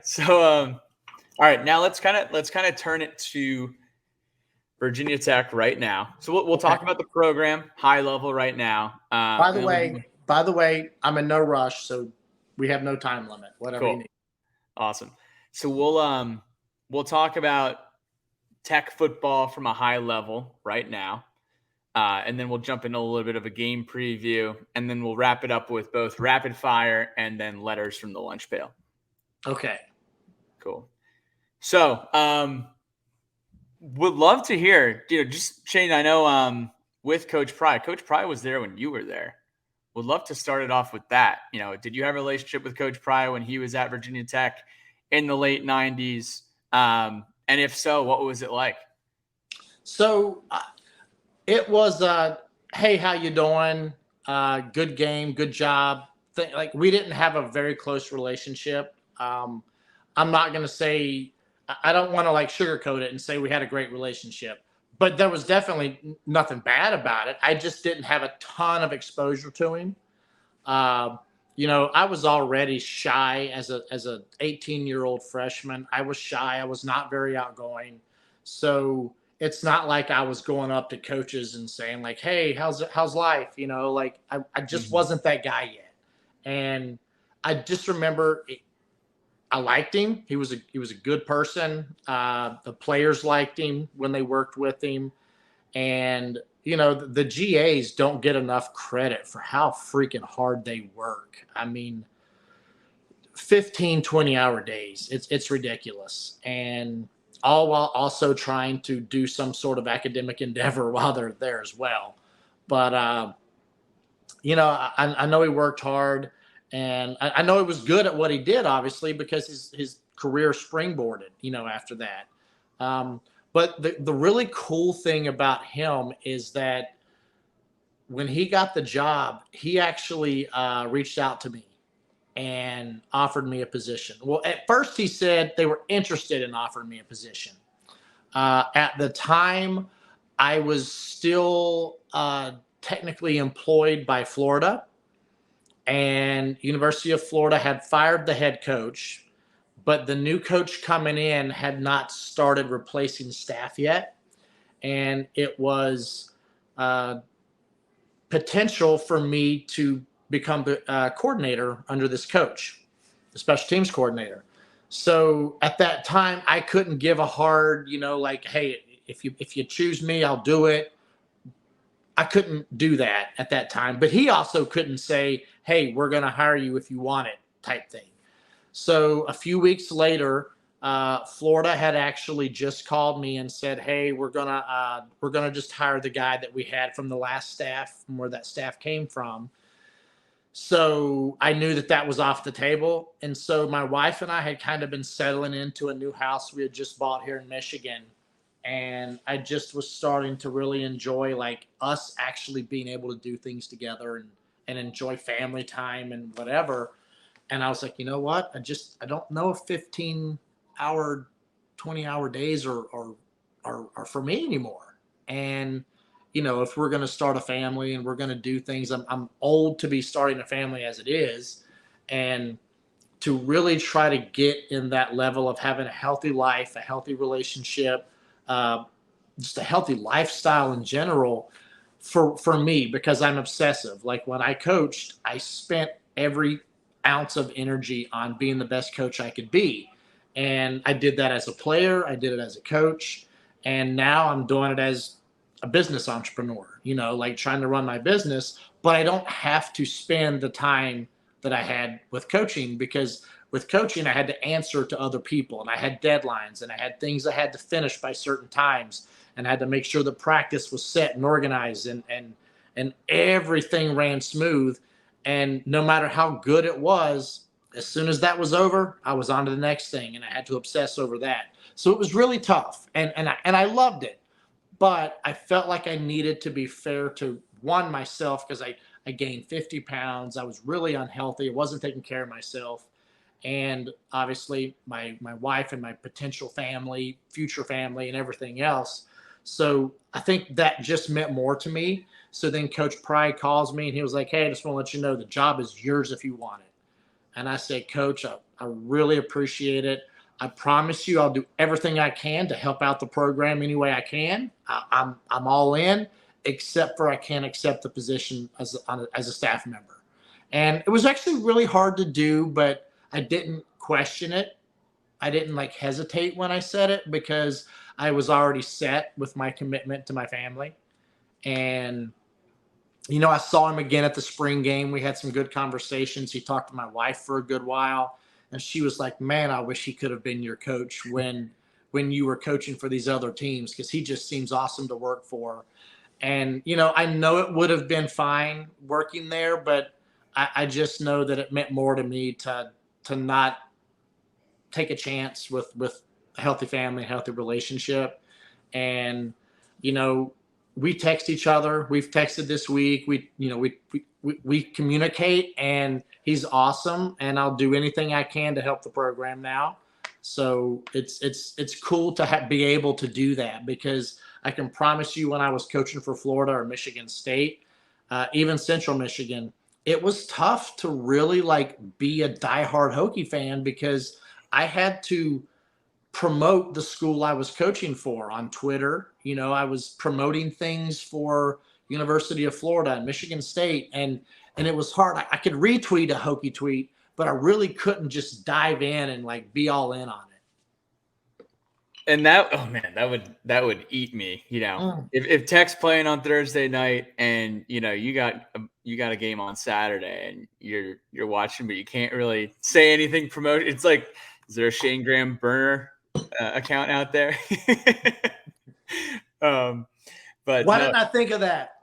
So all right, now let's kind of turn it to Virginia Tech right now. So we'll talk about the program high level right now. By the way, I'm in no rush, so we have no time limit. Whatever you need. Awesome. So we'll talk about Tech football from a high level right now, and then we'll jump into a little bit of a game preview, and then we'll wrap it up with both rapid fire and then letters from the lunch pail. Okay. Cool. So would love to hear, just Shayne, I know with Coach Pry. Coach Pry was there when you were there. Would love to start it off with that. Did you have a relationship with Coach Pry when he was at Virginia Tech in the late 90s? And if so, what was it like? So it was, hey, how you doing? Good game, good job. Like we didn't have a very close relationship. I'm not going to say, I don't want to like sugarcoat it and say we had a great relationship, but there was definitely nothing bad about it. I just didn't have a ton of exposure to him. I was already shy as a 18-year-old freshman. I was shy. I was not very outgoing. So it's not like I was going up to coaches and saying like, hey, how's life? I just wasn't that guy yet. And I just remember I liked him. He was a good person. The players liked him when they worked with him. And, the GAs don't get enough credit for how freaking hard they work. I mean, 15, 20-hour days. It's ridiculous. And all while also trying to do some sort of academic endeavor while they're there as well. But I know he worked hard, and I know he was good at what he did, obviously, because his career springboarded, after that. But the really cool thing about him is that when he got the job, he actually reached out to me and offered me a position. Well, at first he said they were interested in offering me a position. At the time, I was still technically employed by Florida, and University of Florida had fired the head coach, but the new coach coming in had not started replacing staff yet, and it was potential for me to become the coordinator under this coach, the special teams coordinator. So at that time, I couldn't give a hard, like, hey, if you choose me, I'll do it. I couldn't do that at that time. But he also couldn't say, hey, we're going to hire you if you want it type thing. So a few weeks later, Florida had actually just called me and said, hey, we're gonna just hire the guy that we had from the last staff, from where that staff came from. So I knew that was off the table. And so my wife and I had kind of been settling into a new house we had just bought here in Michigan. And I just was starting to really enjoy like us actually being able to do things together and enjoy family time and whatever. And I was like, you know what? I don't know if 15-hour, 20-hour days are for me anymore. And, if we're going to start a family and we're going to do things, I'm old to be starting a family as it is. And to really try to get in that level of having a healthy life, a healthy relationship, just a healthy lifestyle in general for me, because I'm obsessive. Like when I coached, I spent every ounce of energy on being the best coach I could be. And I did that as a player. I did it as a coach. And now I'm doing it as a business entrepreneur, like trying to run my business, but I don't have to spend the time that I had with coaching, because with coaching, I had to answer to other people and I had deadlines and I had things I had to finish by certain times and I had to make sure the practice was set and organized and everything ran smooth. And no matter how good it was, as soon as that was over, I was on to the next thing and I had to obsess over that. So it was really tough and I loved it. But I felt like I needed to be fair to myself, because I gained 50 pounds. I was really unhealthy. I wasn't taking care of myself. And obviously my wife and my potential family, future family and everything else. So I think that just meant more to me. So then Coach Pride calls me and he was like, hey, I just want to let you know the job is yours if you want it. And I said, Coach, I really appreciate it. I promise you I'll do everything I can to help out the program any way I can. I'm all in, except for I can't accept the position as a staff member. And it was actually really hard to do, but I didn't question it. I didn't hesitate when I said it, because I was already set with my commitment to my family. And I saw him again at the spring game. We had some good conversations. He talked to my wife for a good while. And she was like, man, I wish he could have been your coach when you were coaching for these other teams, because he just seems awesome to work for. And, I know it would have been fine working there, but I just know that it meant more to me to not take a chance with a healthy family, a healthy relationship. And, we text each other. We've texted this week. We communicate, and he's awesome. And I'll do anything I can to help the program now. So it's cool to be able to do that, because I can promise you, when I was coaching for Florida or Michigan State, even Central Michigan, it was tough to really be a diehard Hokey fan, because I had to promote the school I was coaching for on Twitter. I was promoting things for University of Florida and Michigan State, and it was hard. I could retweet a Hokey tweet, but I really couldn't just dive in and be all in on it. And that would eat me, if Tech's playing on Thursday night and you got a game on Saturday and you're watching, but you can't really say anything promote. It's like, is there a Shayne Graham burner account out there. But Why no. didn't I think of that?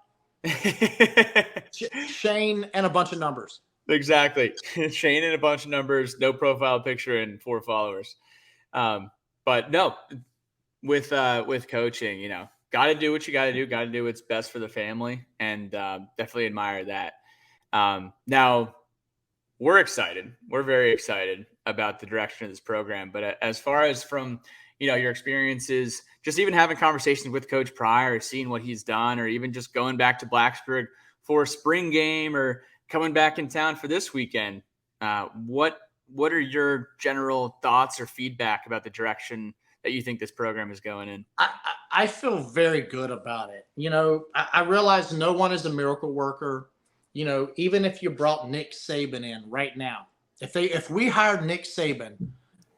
Shayne and a bunch of numbers. Exactly. Shayne and a bunch of numbers, no profile picture, and 4 followers. But no, with coaching, you know, got to do what you got to do. Got to do what's best for the family, and definitely admire that. Now, we're excited. We're very excited about the direction of this program. But as far as from, you know, your experiences, just even having conversations with Coach Pryor, seeing what he's done, or even just going back to Blacksburg for a spring game or coming back in town for this weekend, what are your general thoughts or feedback about the direction that you think this program is going in? I feel very good about it. You know, I realize no one is a miracle worker. You know, even if you brought Nick Saban in right now, if we hired Nick Saban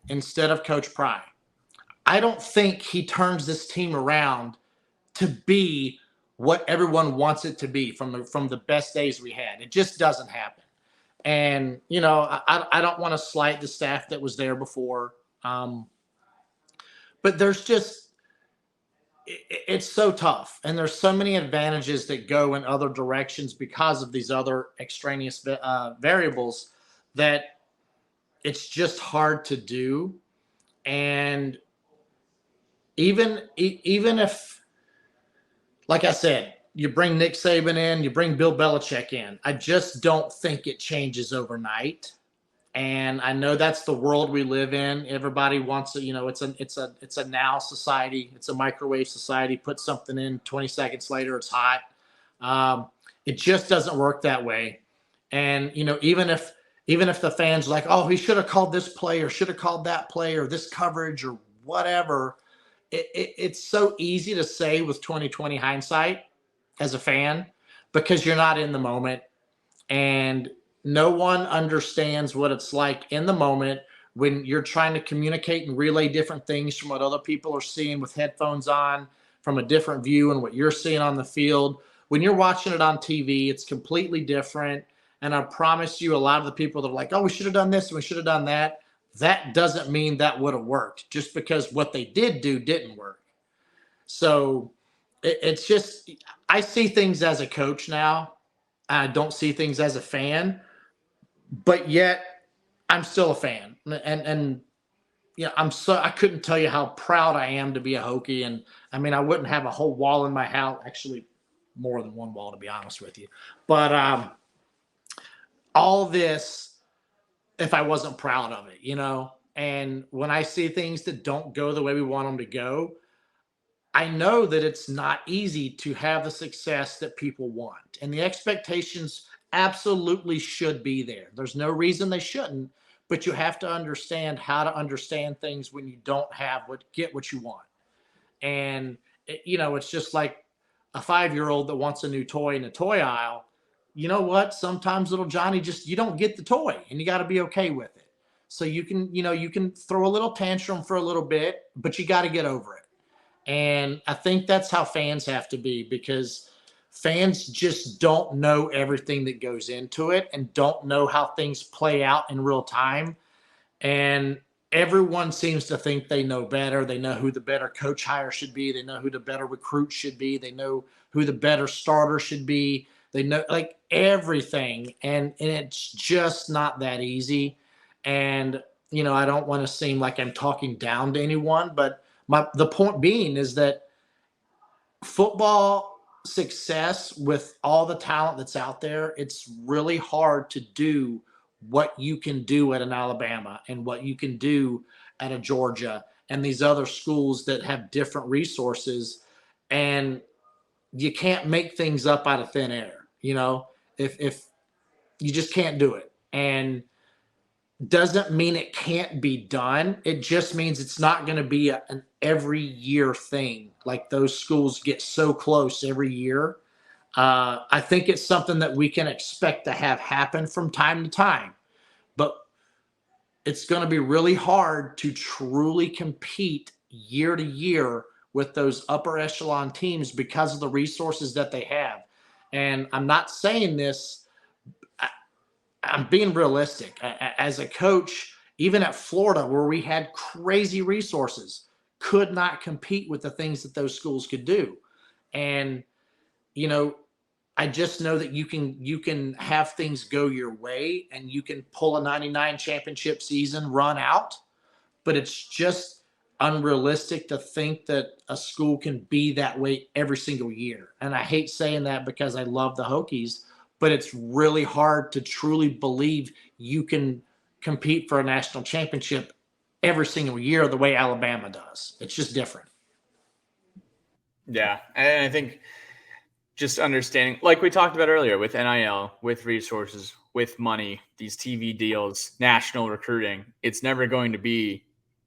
instead of Coach Pryor, I don't think he turns this team around to be what everyone wants it to be from the best days we had. It just doesn't happen. And, you know, I don't want to slight the staff that was there before. But there's just, it's so tough. And there's so many advantages that go in other directions because of these other extraneous variables that it's just hard to do. And even if, like I said, you bring Nick Saban in, you bring Bill Belichick in, I just don't think it changes overnight. And I know that's the world we live in. Everybody wants it, you know, it's a now society. It's a microwave society. Put something in, 20 seconds later, it's hot. It just doesn't work that way. And, you know, even if the fans are like, oh, he should have called this play or should have called that play or this coverage or whatever, it's so easy to say with 2020 hindsight as a fan because you're not in the moment. And no one understands what it's like in the moment when you're trying to communicate and relay different things from what other people are seeing with headphones on, from a different view, and what you're seeing on the field. When you're watching it on TV, it's completely different. And I promise you, a lot of the people that are like, oh, we should have done this and we should have done that, that doesn't mean that would have worked just because what they did do didn't work. So it's just, I see things as a coach now. I don't see things as a fan, but yet I'm still a fan. And yeah, I couldn't tell you how proud I am to be a Hokey. And I mean, I wouldn't have a whole wall in my house, actually more than one wall, to be honest with you. But all this, if I wasn't proud of it, you know, and when I see things that don't go the way we want them to go, I know that it's not easy to have the success that people want. And the expectations absolutely should be there. There's no reason they shouldn't, but you have to understand how to understand things when you don't get what you want. And, you know, it's just like a 5-year-old that wants a new toy in the toy aisle. You know what? Sometimes little Johnny you don't get the toy and you got to be okay with it. So you can throw a little tantrum for a little bit, but you got to get over it. And I think that's how fans have to be, because fans just don't know everything that goes into it and don't know how things play out in real time. And everyone seems to think they know better. They know who the better coach hire should be. They know who the better recruit should be. They know who the better starter should be. They know like everything. And it's just not that easy. And, you know, I don't want to seem like I'm talking down to anyone, but the point being is that football success, with all the talent that's out there, it's really hard to do what you can do at an Alabama and what you can do at a Georgia and these other schools that have different resources. And you can't make things up out of thin air, you know, if you just can't do it. And doesn't mean it can't be done. It just means it's not going to be an every year thing. Like those schools get so close every year. I think it's something that we can expect to have happen from time to time, but it's going to be really hard to truly compete year to year with those upper echelon teams because of the resources that they have. And I'm not saying this, I'm being realistic. As a coach, even at Florida, where we had crazy resources, could not compete with the things that those schools could do. And, you know, I just know that you can have things go your way and you can pull a 99 championship season run out, but it's just unrealistic to think that a school can be that way every single year. And I hate saying that because I love the Hokies, but it's really hard to truly believe you can compete for a national championship every single year the way Alabama does. It's just different. Yeah. And I think just understanding, like we talked about earlier, with NIL, with resources, with money, these TV deals, national recruiting, it's never going to be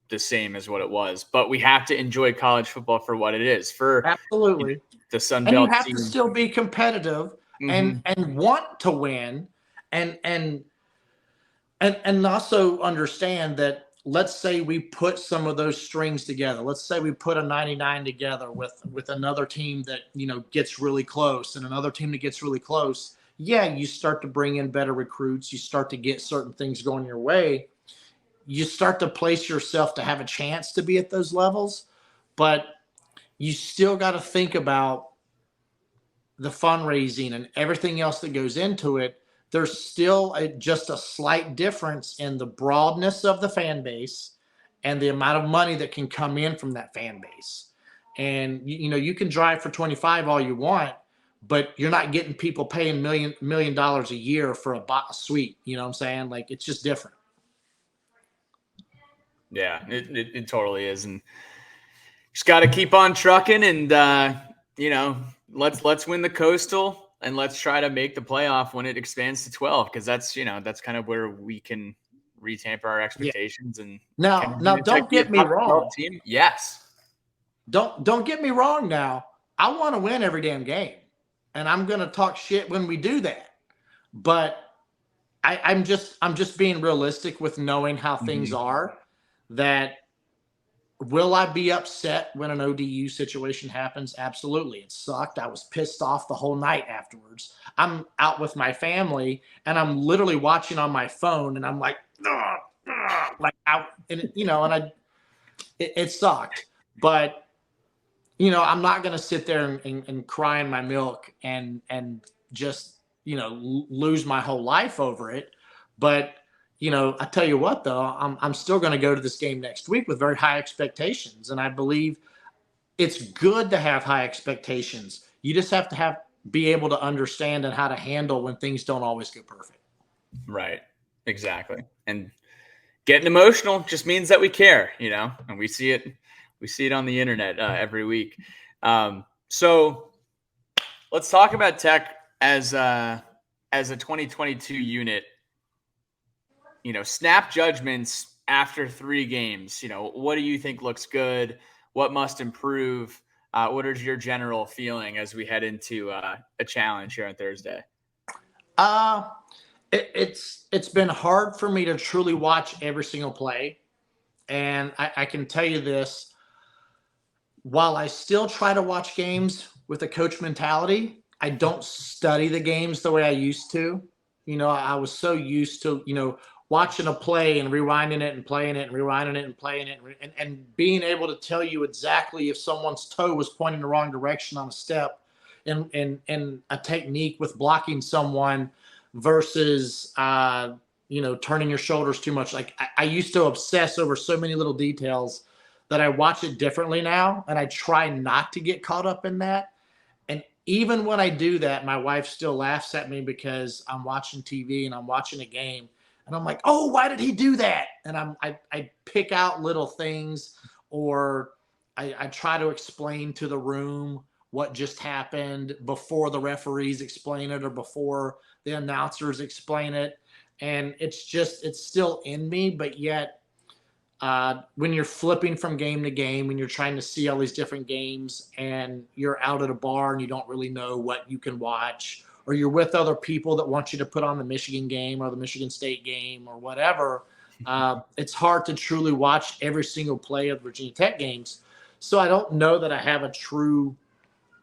the same as what it was. But we have to enjoy college football for what it is, for Absolutely. the Sun And you Belt have team. to still be competitive and want to win and also understand that, let's say we put some of those strings together. Let's say we put a 99 together with another team that, you know, gets really close and another team that gets really close. Yeah, you start to bring in better recruits. You start to get certain things going your way. You start to place yourself to have a chance to be at those levels, but you still got to think about the fundraising and everything else that goes into it. There's still just a slight difference in the broadness of the fan base and the amount of money that can come in from that fan base. And you know, you can drive for 25 all you want, but you're not getting people paying million dollars a year for a suite. You know what I'm saying? Like, it's just different. Yeah, it totally is. And just got to keep on trucking and, you know, let's win the Coastal and let's try to make the playoff when it expands to 12, because that's, you know, that's kind of where we can retamper our expectations. Yeah. And now don't get me wrong. Team. Yes. Don't get me wrong now. I want to win every damn game, and I'm going to talk shit when we do that. But I'm just being realistic with knowing how things are. That, will I be upset when an ODU situation happens? Absolutely. It sucked. I was pissed off the whole night afterwards. I'm out with my family and I'm literally watching on my phone and I'm like, like out, and you know, and it sucked. But you know, I'm not going to sit there and cry in my milk and just, you know, lose my whole life over it. But you know, I tell you what, though, I'm still going to go to this game next week with very high expectations, and I believe it's good to have high expectations. You just have to be able to understand and how to handle when things don't always go perfect. Right. Exactly. And getting emotional just means that we care, you know, and we see it on the internet every week. So let's talk about Tech as a 2022 unit. You know, snap judgments after 3 games. You know, what do you think looks good? What must improve? What is your general feeling as we head into a challenge here on Thursday? It's been hard for me to truly watch every single play. And I can tell you this, while I still try to watch games with a coach mentality, I don't study the games the way I used to. You know, I was so used to, you know, watching a play and rewinding it and playing it and rewinding it and playing it and being able to tell you exactly if someone's toe was pointing the wrong direction on a step and a technique with blocking someone versus, you know, turning your shoulders too much. Like I used to obsess over so many little details that I watch it differently now. And I try not to get caught up in that. And even when I do that, my wife still laughs at me because I'm watching TV and I'm watching a game. And I'm like, oh, why did he do that? And I pick out little things, or I try to explain to the room what just happened before the referees explain it or before the announcers explain it. And it's still in me, but yet when you're flipping from game to game, when you're trying to see all these different games and you're out at a bar and you don't really know what you can watch, or you're with other people that want you to put on the Michigan game or the Michigan State game or whatever, it's hard to truly watch every single play of Virginia Tech games. So I don't know that I have a true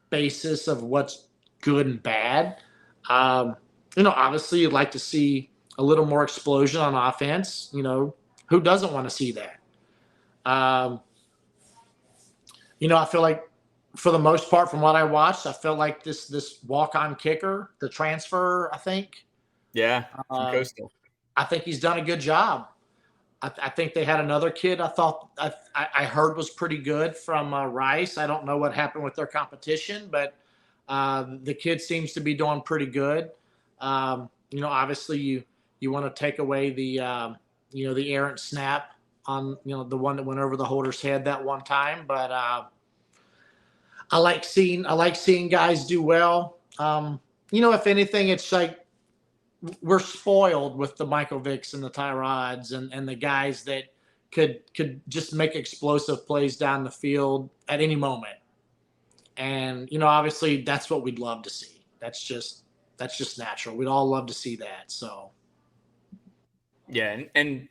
basis of what's good and bad. You know, obviously you'd like to see a little more explosion on offense. You know, Who doesn't want to see that? I feel like for the most part, from what I watched, I feel like this walk-on kicker, the transfer, I think. Yeah, from Coastal. I think he's done a good job. I think they had another kid I heard was pretty good from Rice. I don't know what happened with their competition, but the kid seems to be doing pretty good. Obviously you want to take away the errant snap on the one that went over the holder's head that one time, but I like seeing guys do well. If anything, it's like we're spoiled with the Michael Vicks and the Tyrods and the guys that could just make explosive plays down the field at any moment. And, obviously that's what we'd love to see. That's just natural. We'd all love to see that. So. Yeah. And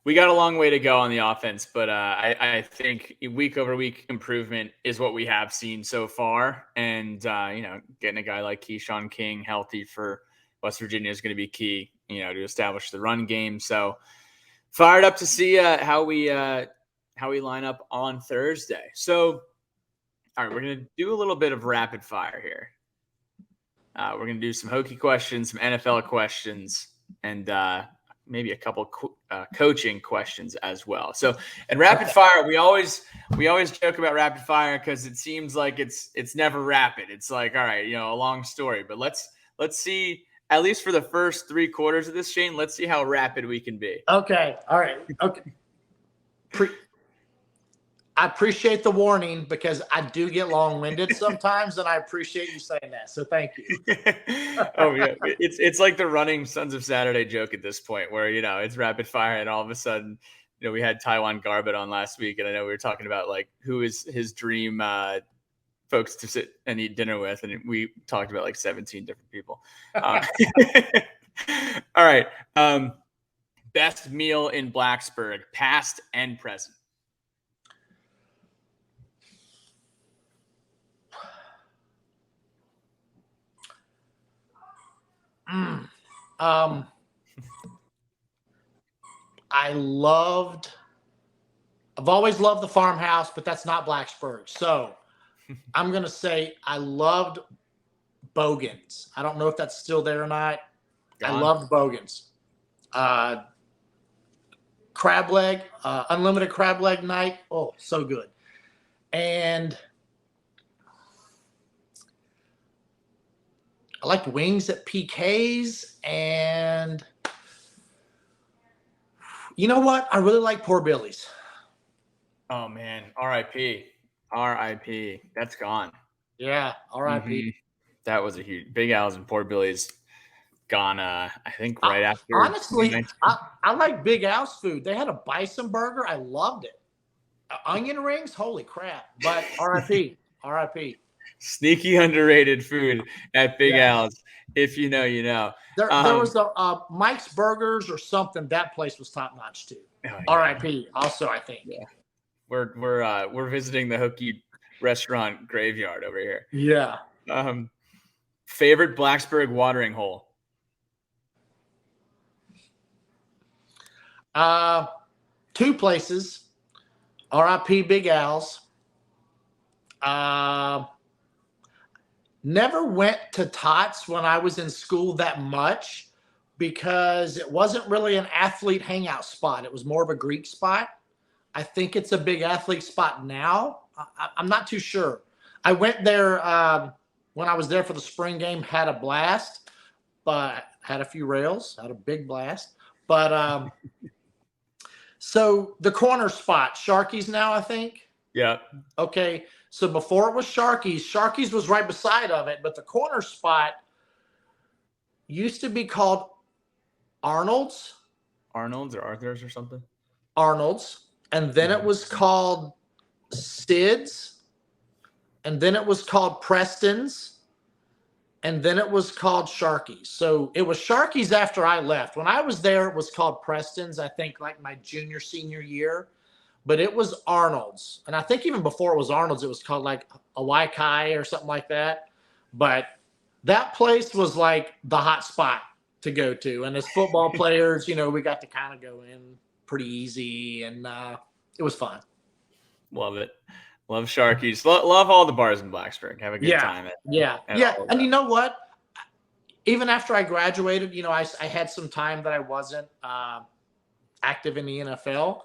we got a long way to go on the offense, but I think week over week improvement is what we have seen so far. And, getting a guy like Keyshawn King healthy for West Virginia is going to be key, to establish the run game. So fired up to see how we line up on Thursday. So, all right, we're going to do a little bit of rapid fire here. We're going to do some Hokey questions, some NFL questions, and maybe a couple coaching questions as well. So, and rapid fire, we always joke about rapid fire because it seems like it's never rapid. It's like, all right, a long story, but let's see. At least for the first 3 quarters of this, Shayne, let's see how rapid we can be. Okay. All right. Okay. I appreciate the warning because I do get long-winded sometimes, and I appreciate you saying that. So thank you. Oh yeah, it's like the running Sons of Saturday joke at this point, where it's rapid fire, and all of a sudden, we had Taiwan Garbett on last week, and I know we were talking about like who is his dream folks to sit and eat dinner with, and we talked about like 17 different people. All right. Best meal in Blacksburg, past and present. I've always loved the farmhouse, but that's not Blacksburg. So I'm going to say I loved Bogan's. I don't know if that's still there or not. I loved Bogan's. Crab leg, unlimited crab leg night. Oh, so good. And I liked wings at PK's. And you know what? I really like Poor Billy's. Oh, man. R.I.P. R.I.P. That's gone. Yeah, R.I.P. Mm-hmm. That was a huge – Big Al's and Poor Billy's gone, I think, right after. Honestly, I like Big Al's food. They had a bison burger. I loved it. Onion rings? Holy crap. But R.I.P. R.I.P. Sneaky underrated food at Big Al's. If you know, you know. There was a Mike's Burgers or something. That place was top-notch, too. Oh, yeah. R.I.P. also, I think. Yeah. We're visiting the Hokey restaurant graveyard over here. Yeah. Favorite Blacksburg watering hole? 2 places. R.I.P. Big Al's. Never went to Tots when I was in school that much because it wasn't really an athlete hangout spot. It was more of a Greek spot. I think it's a big athlete spot now. I'm not too sure. I went there when I was there for the spring game, had a blast, but had a few rails, had a big blast. But so the corner spot, Sharky's now, I think. Yeah. Okay. So before it was Sharky's, Sharky's was right beside of it, but the corner spot used to be called Arnold's. Arnold's or Arthur's or something? Arnold's. And then it was called Sid's. And then it was called Preston's. And then it was called Sharky's. So it was Sharky's after I left. When I was there, it was called Preston's, I think like my junior, senior year. But it was Arnold's. And I think even before it was Arnold's, it was called like a Waikai or something like that. But that place was like the hot spot to go to. And as football players, we got to kind of go in pretty easy, and it was fun. Love it. Love Sharkies. Love all the bars in Blacksburg. Have a good time. Yeah. And you know what? Even after I graduated, I had some time that I wasn't active in the NFL.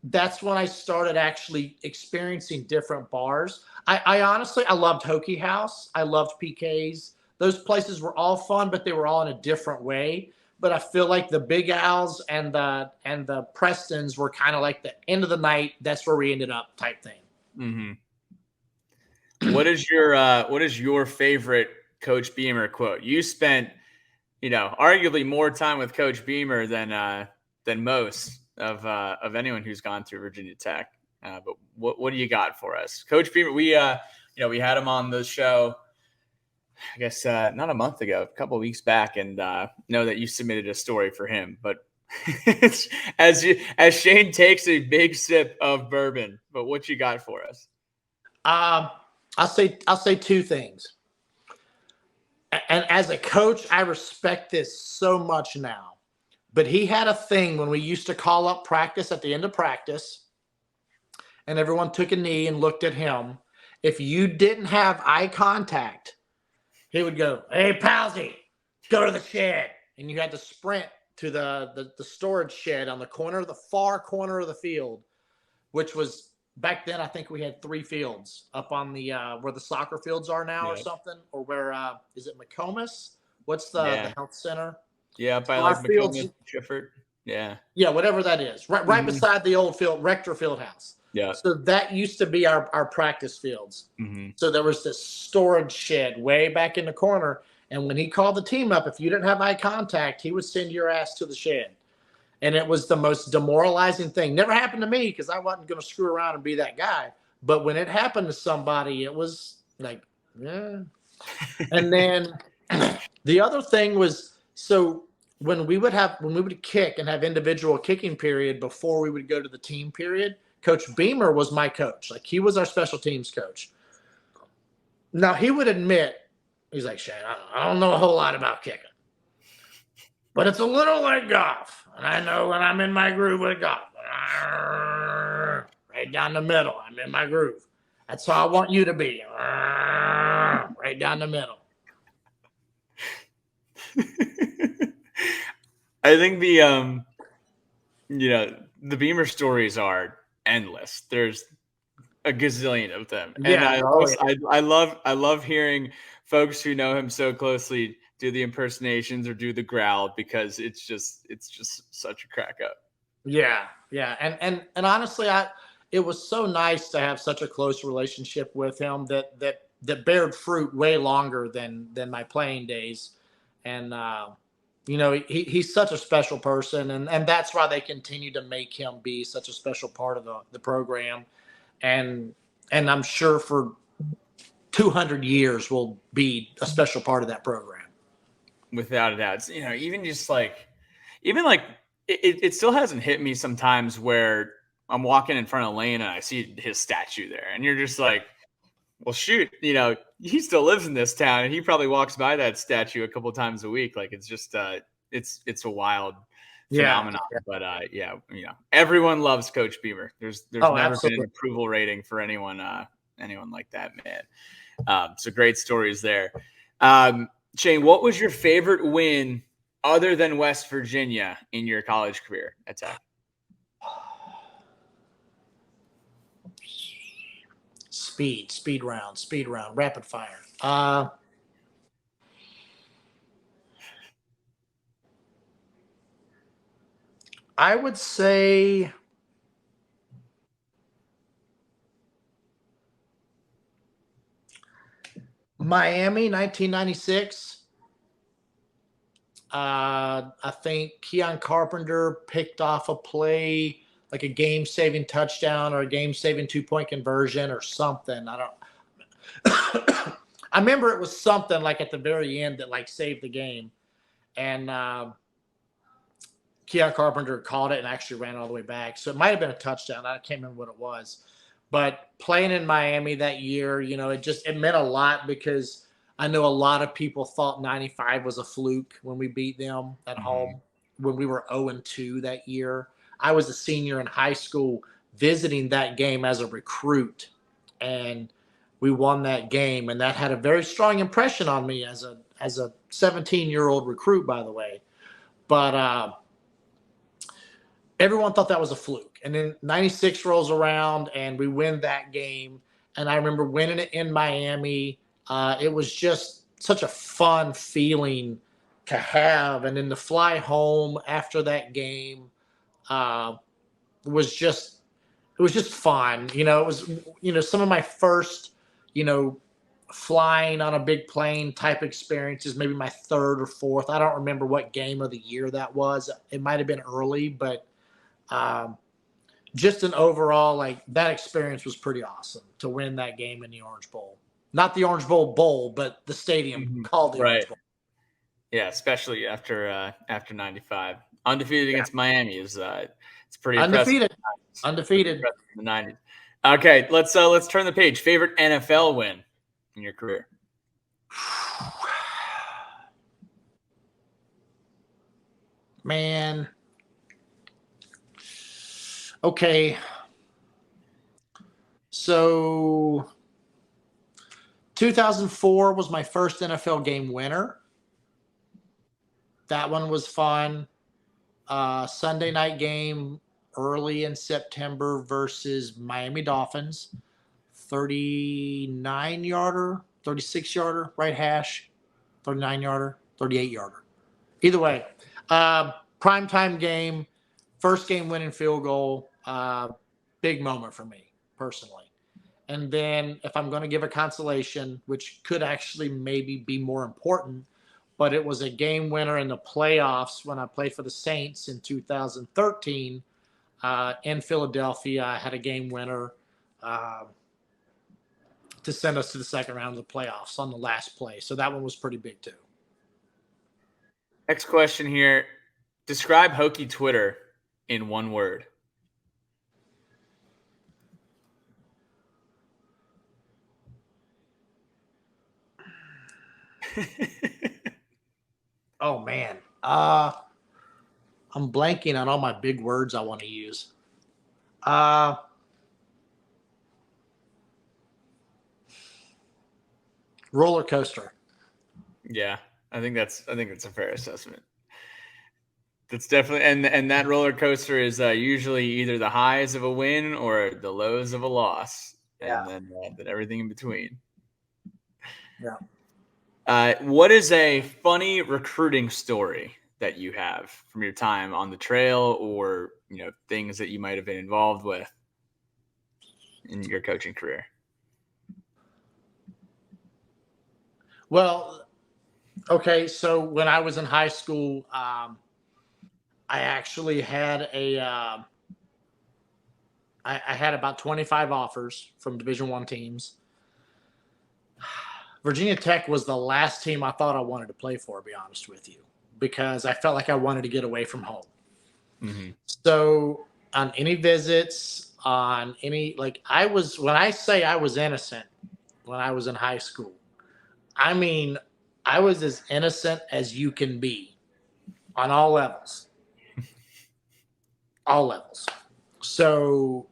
That's when I started actually experiencing different bars. I honestly, I loved Hokey House. I loved PK's. Those places were all fun, but they were all in a different way. But I feel like the Big Al's and the Prestons were kind of like the end of the night. That's where we ended up type thing. Mm-hmm. What is your favorite Coach Beamer quote? You spent, arguably more time with Coach Beamer than most of anyone who's gone through Virginia Tech. But what do you got for us, Coach Beamer? We had him on the show, I guess not a month ago, a couple of weeks back, and know that you submitted a story for him. But as Shayne takes a big sip of bourbon, but what you got for us? I'll say two things. And as a coach, I respect this so much now. But he had a thing when we used to call up practice at the end of practice, and everyone took a knee and looked at him. If you didn't have eye contact, he would go, "Hey, Palsy, go to the shed." And you had to sprint to the storage shed on the far corner of the field, which was back then. I think we had 3 fields up on the where the soccer fields are now, or something, or where is it McComas? What's the health center? Yeah, by like McComas, Chifford. Yeah, whatever that is, right beside the old Rector Fieldhouse. Yeah. So that used to be our practice fields. Mm-hmm. So there was this storage shed way back in the corner. And when he called the team up, if you didn't have eye contact, he would send your ass to the shed. And it was the most demoralizing thing. Never happened to me because I wasn't going to screw around and be that guy. But when it happened to somebody, it was like, yeah. And then the other thing was, so when we would kick and have individual kicking period before we would go to the team period, Coach Beamer was my coach. Like, he was our special teams coach. Now, he would admit, he's like, "Shayne, I don't know a whole lot about kicking, but it's a little like golf. And I know when I'm in my groove with golf, right down the middle, I'm in my groove. That's how I want you to be, right down the middle." I think the Beamer stories are endless. There's a gazillion of them. Yeah. And I love hearing folks who know him so closely do the impersonations or do the growl, because it's just such a crack up. Yeah. And honestly, it was so nice to have such a close relationship with him that bared fruit way longer than my playing days. And he's such a special person, and that's why they continue to make him be such a special part of the program. And I'm sure for 200 years will be a special part of that program. Without a doubt. It still hasn't hit me sometimes where I'm walking in front of Lane and I see his statue there, and you're just like, well, shoot, he still lives in this town, and he probably walks by that statue a couple of times a week. Like, it's just, it's a wild phenomenon. Yeah. But everyone loves Coach Beamer. There's never absolutely been an approval rating for anyone like that, man. So great stories there. Shayne, what was your favorite win other than West Virginia in your college career at Tech? Speed round, rapid fire. I would say Miami, 1996. I think Keon Carpenter picked off a play, like a game-saving touchdown or a game-saving 2-point conversion or something. I remember it was something like at the very end that like saved the game. And Keon Carpenter caught it and actually ran all the way back. So it might have been a touchdown. I can't remember what it was. But playing in Miami that year, it meant a lot, because I know a lot of people thought 95 was a fluke when we beat them at home, when we were 0-2 that year. I was a senior in high school visiting that game as a recruit, and we won that game, and that had a very strong impression on me as a 17-year-old recruit, by the way. But everyone thought that was a fluke. And then 96 rolls around, and we win that game. And I remember winning it in Miami. It was just such a fun feeling to have. And then to fly home after that game was just fun. It was, some of my first, flying on a big plane type experiences, maybe my third or fourth. I don't remember what game of the year that was. It might have been early, but just an overall, like, that experience was pretty awesome to win that game in the Orange Bowl. Not the Orange Bowl, but the stadium called the Orange Bowl. Yeah, especially after 95. Undefeated against Miami is it's pretty undefeated. Impressive. Undefeated. In the 90s. Okay, let's turn the page. Favorite NFL win in your career? Man. Okay. So 2004 was my first NFL game winner. That one was fun. Sunday night game early in September versus Miami Dolphins. 39-yarder, 36-yarder, right hash, 39-yarder, 38-yarder. Either way, primetime game, first game winning field goal, big moment for me personally. And then if I'm going to give a consolation, which could actually maybe be more important, but it was a game winner in the playoffs when I played for the Saints in 2013 in Philadelphia. I had a game winner to send us to the second round of the playoffs on the last play. So that one was pretty big too. Next question here. Describe Hokey Twitter in one word. Oh, man. I'm blanking on all my big words I want to use. Roller coaster. Yeah, I think that's a fair assessment. That's definitely, and that roller coaster is usually either the highs of a win or the lows of a loss, and then everything in between. Yeah. What is a funny recruiting story that you have from your time on the trail, or things that you might have been involved with in your coaching career? Well, okay, so when I was in high school, I actually had I had about 25 offers from Division I teams. Virginia Tech was the last team I thought I wanted to play for, to be honest with you, because I felt like I wanted to get away from home. Mm-hmm. So on any visits, on any, when I say I was innocent when I was in high school, I mean, I was as innocent as you can be on all levels. All levels. So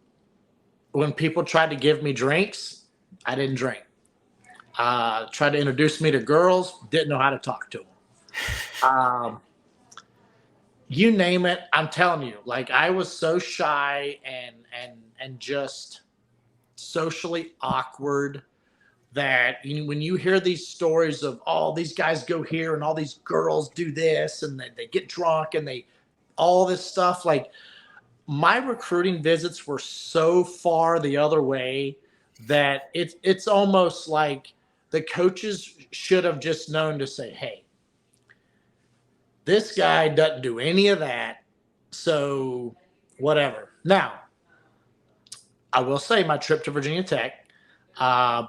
when people tried to give me drinks, I didn't drink. Tried to introduce me to girls, didn't know how to talk to them. You name it, I'm telling you. Like, I was so shy and just socially awkward that when you hear these stories of, oh, these guys go here and all these girls do this and they get drunk and all this stuff, like, my recruiting visits were so far the other way that it's almost like the coaches should have just known to say, hey, this guy doesn't do any of that, so whatever. Now, I will say my trip to Virginia Tech, I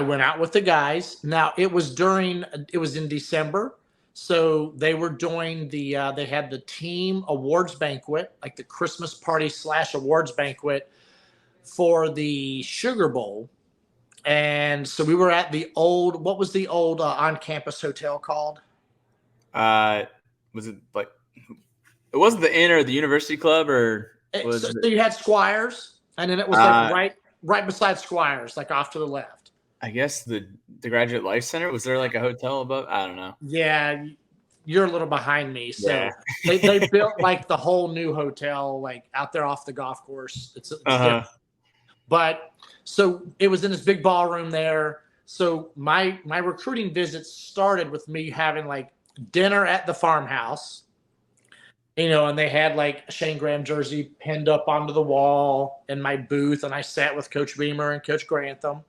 went out with the guys. Now, it was in December, so they were doing they had the team awards banquet, like the Christmas party / awards banquet for the Sugar Bowl. And so we were at what was the old on-campus hotel called? Was it like It wasn't the Inn or the University Club, or was So it? you had Squires, and then it was like right beside Squires, like off to the left. I guess the Graduate Life Center. Was there like a hotel above? I don't know. Yeah, you're a little behind me. So Yeah. they built like the whole new hotel like out there off the golf course. It's different. But so it was in this big ballroom there. So my recruiting visits started with me having like dinner at the farmhouse, and they had like a Shayne Graham jersey pinned up onto the wall in my booth, and I sat with Coach Beamer and Coach Grantham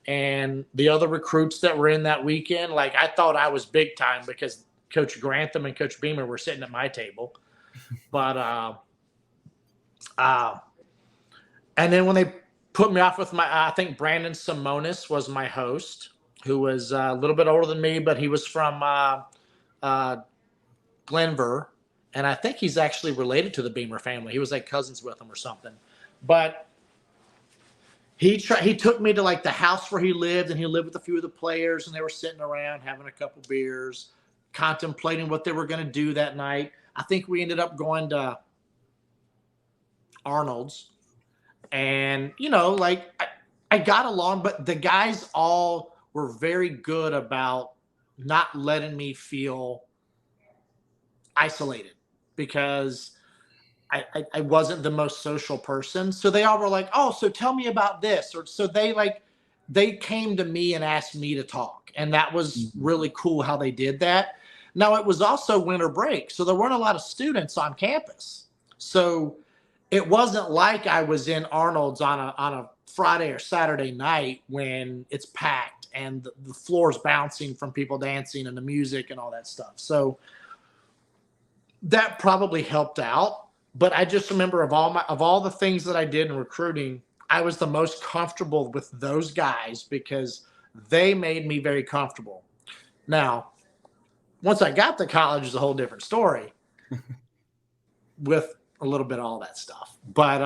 and the other recruits that were in that weekend. Like, I thought I was big time because Coach Grantham and Coach Beamer were sitting at my table. But and then when they put me off with I think Brandon Simonis was my host, who was a little bit older than me, but he was from Glenver, and I think he's actually related to the Beamer family. He was like cousins with them or something. But he took me to like the house where he lived, and he lived with a few of the players, and they were sitting around having a couple beers, contemplating what they were going to do that night. I think we ended up going to Arnold's, and like I got along, but the guys all were very good about not letting me feel isolated, because I wasn't the most social person. So they all were like, oh, so tell me about this. Or so they came to me and asked me to talk. And that was really cool how they did that. Now, it was also winter break, so there weren't a lot of students on campus. So it wasn't like I was in Arnold's on a Friday or Saturday night when it's packed and the floor's bouncing from people dancing and the music and all that stuff. So that probably helped out. But I just remember of all the things that I did in recruiting, I was the most comfortable with those guys because they made me very comfortable. Now, once I got to college, is a whole different story with a little bit of all that stuff. But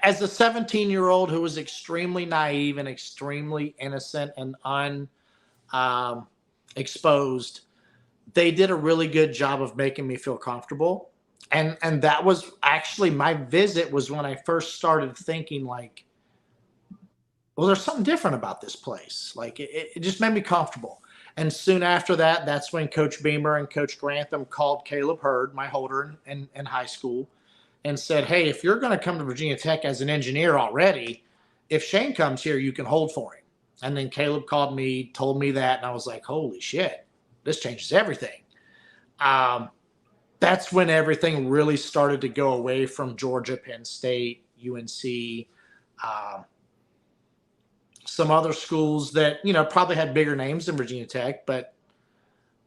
as a 17-year-old who was extremely naive and extremely innocent and unexposed, they did a really good job of making me feel comfortable. And that was actually my visit was when I first started thinking like, well, there's something different about this place. Like it just made me comfortable. And soon after that, that's when Coach Beamer and Coach Grantham called Caleb Hurd, my holder in high school, and said, hey, if you're going to come to Virginia Tech as an engineer already, if Shayne comes here, you can hold for him. And then Caleb called me, told me that, and I was like, holy shit, this changes everything. That's when everything really started to go away from Georgia, Penn State, UNC, some other schools that, probably had bigger names than Virginia Tech, but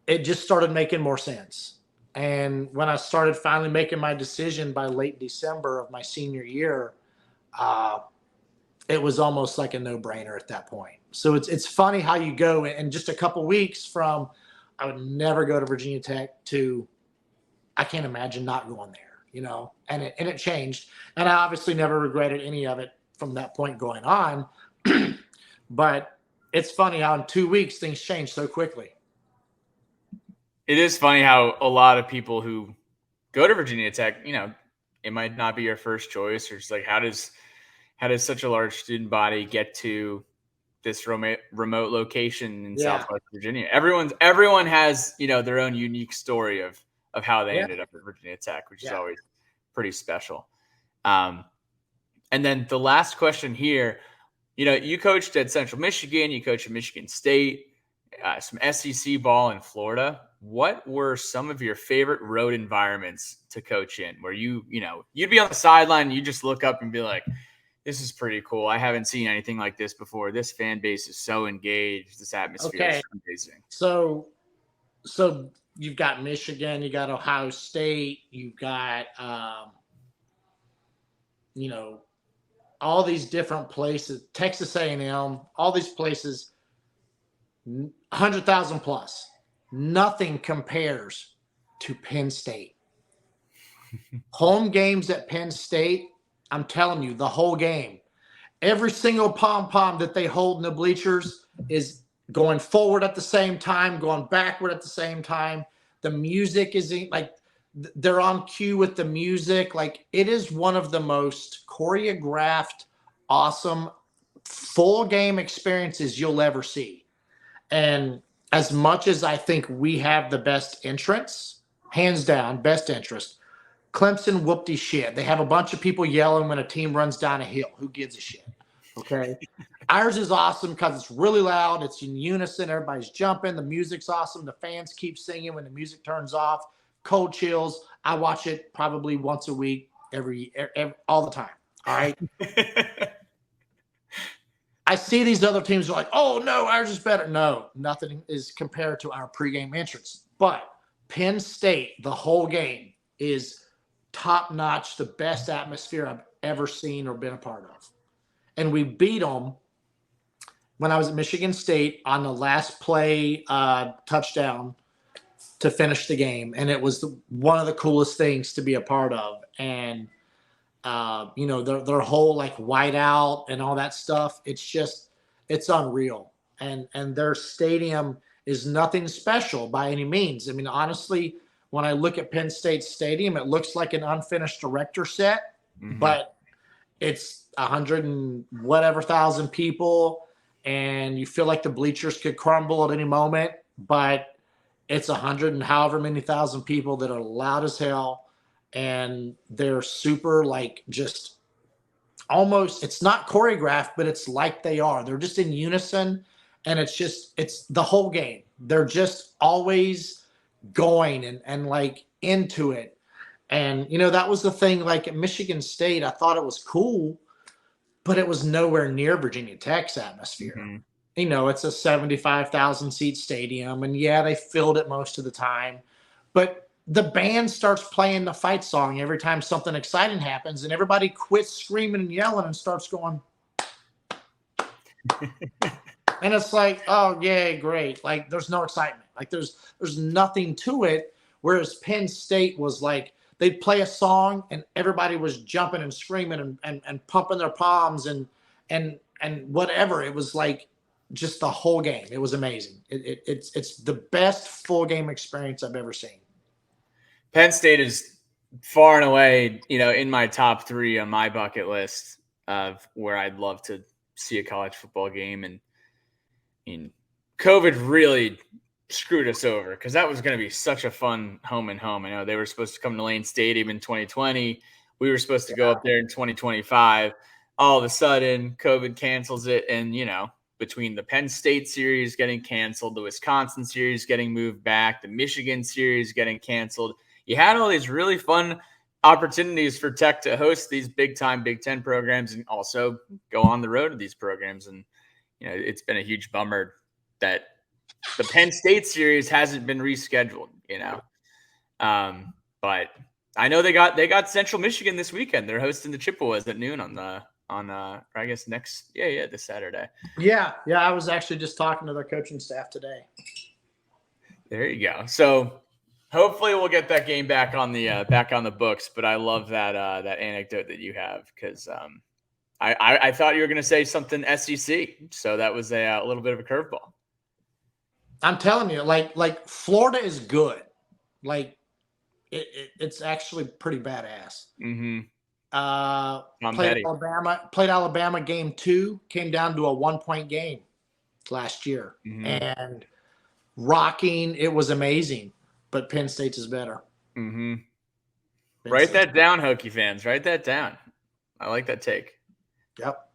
it just started making more sense. And when I started finally making my decision by late December of my senior year, it was almost like a no-brainer at that point. So it's funny how you go in just a couple weeks from I would never go to Virginia Tech to I can't imagine not going there, and it changed. And I obviously never regretted any of it from that point going on. But it's funny how in 2 weeks things change so quickly. It is funny how a lot of people who go to Virginia Tech, it might not be your first choice, or just like how does such a large student body get to this remote location in Southwest Virginia? Everyone has their own unique story of how they ended up at Virginia Tech, which is always pretty special. And then the last question here, you coached at Central Michigan, you coached at Michigan State, some SEC ball in Florida. What were some of your favorite road environments to coach in, where you'd be on the sideline and you just look up and be like, this is pretty cool. I haven't seen anything like this before. This fan base is so engaged. This atmosphere is amazing. So you've got Michigan, you got Ohio State, you've got, all these different places, Texas A&M, all these places, 100,000 plus. Nothing compares to Penn State. Home games at Penn State, I'm telling you, the whole game, every single pom-pom that they hold in the bleachers is going forward at the same time, going backward at the same time. The music is like they're on cue with the music. Like it is one of the most choreographed, awesome full game experiences you'll ever see. And as much as I think we have the best entrance, hands down, best interest, Clemson whoopty shit. They have a bunch of people yelling when a team runs down a hill. Who gives a shit? Okay. Ours is awesome because it's really loud. It's in unison. Everybody's jumping. The music's awesome. The fans keep singing when the music turns off. Cold chills. I watch it probably once a week, every all the time. All right. I see these other teams are like, oh no, ours is better. No, nothing is compared to our pregame entrance. But Penn State, the whole game is top notch, the best atmosphere I've ever seen or been a part of. And we beat them when I was at Michigan State on the last play touchdown to finish the game. And it was one of the coolest things to be a part of. And, you know, their whole like whiteout and all that stuff. It's unreal. And their stadium is nothing special by any means. I mean, honestly, when I look at Penn State Stadium, it looks like an unfinished director set, but it's 100 and whatever thousand people, and you feel like the bleachers could crumble at any moment, but it's 100 and however many thousand people that are loud as hell, and they're super like just almost, it's not choreographed, but it's like they are. They're just in unison, and it's the whole game. They're just always going and like into it. And, you know, that was the thing, like at Michigan State, I thought it was cool, but it was nowhere near Virginia Tech's atmosphere. You know, it's a 75,000 seat stadium, and yeah, they filled it most of the time, but the band starts playing the fight song every time something exciting happens, and everybody quits screaming and yelling and starts going. And it's like, oh, yeah, great. Like, there's no excitement. Like, there's nothing to it. Whereas Penn State was like, they'd play a song and everybody was jumping and screaming and pumping their palms and whatever. It was like just the whole game. It was amazing. It's the best full game experience I've ever seen. Penn State is far and away, you know, in my top 3 on my bucket list of where I'd love to see a college football game. And COVID really screwed us over because that was going to be such a fun home and home. I know they were supposed to come to Lane Stadium in 2020. We were supposed to go up there in 2025. All of a sudden, COVID cancels it. And, you know, between the Penn State series getting canceled, the Wisconsin series getting moved back, the Michigan series getting canceled, you had all these really fun opportunities for Tech to host these big-time Big Ten programs and also go on the road to these programs. And, you know, it's been a huge bummer that the Penn State series hasn't been rescheduled, you know. But I know they got Central Michigan this weekend. They're hosting the Chippewas at noon on I guess this Saturday. Yeah. I was actually just talking to their coaching staff today. There you go. So hopefully we'll get that game back on the books. But I love that anecdote that you have because I thought you were going to say something SEC. So that was a little bit of a curveball. I'm telling you, like Florida is good. Like it's actually pretty badass. Played Alabama game 2, came down to a 1-point game last year, and rocking. It was amazing, but Penn State's is better. Write that down, Hokey fans. Write that down. I like that take. Yep.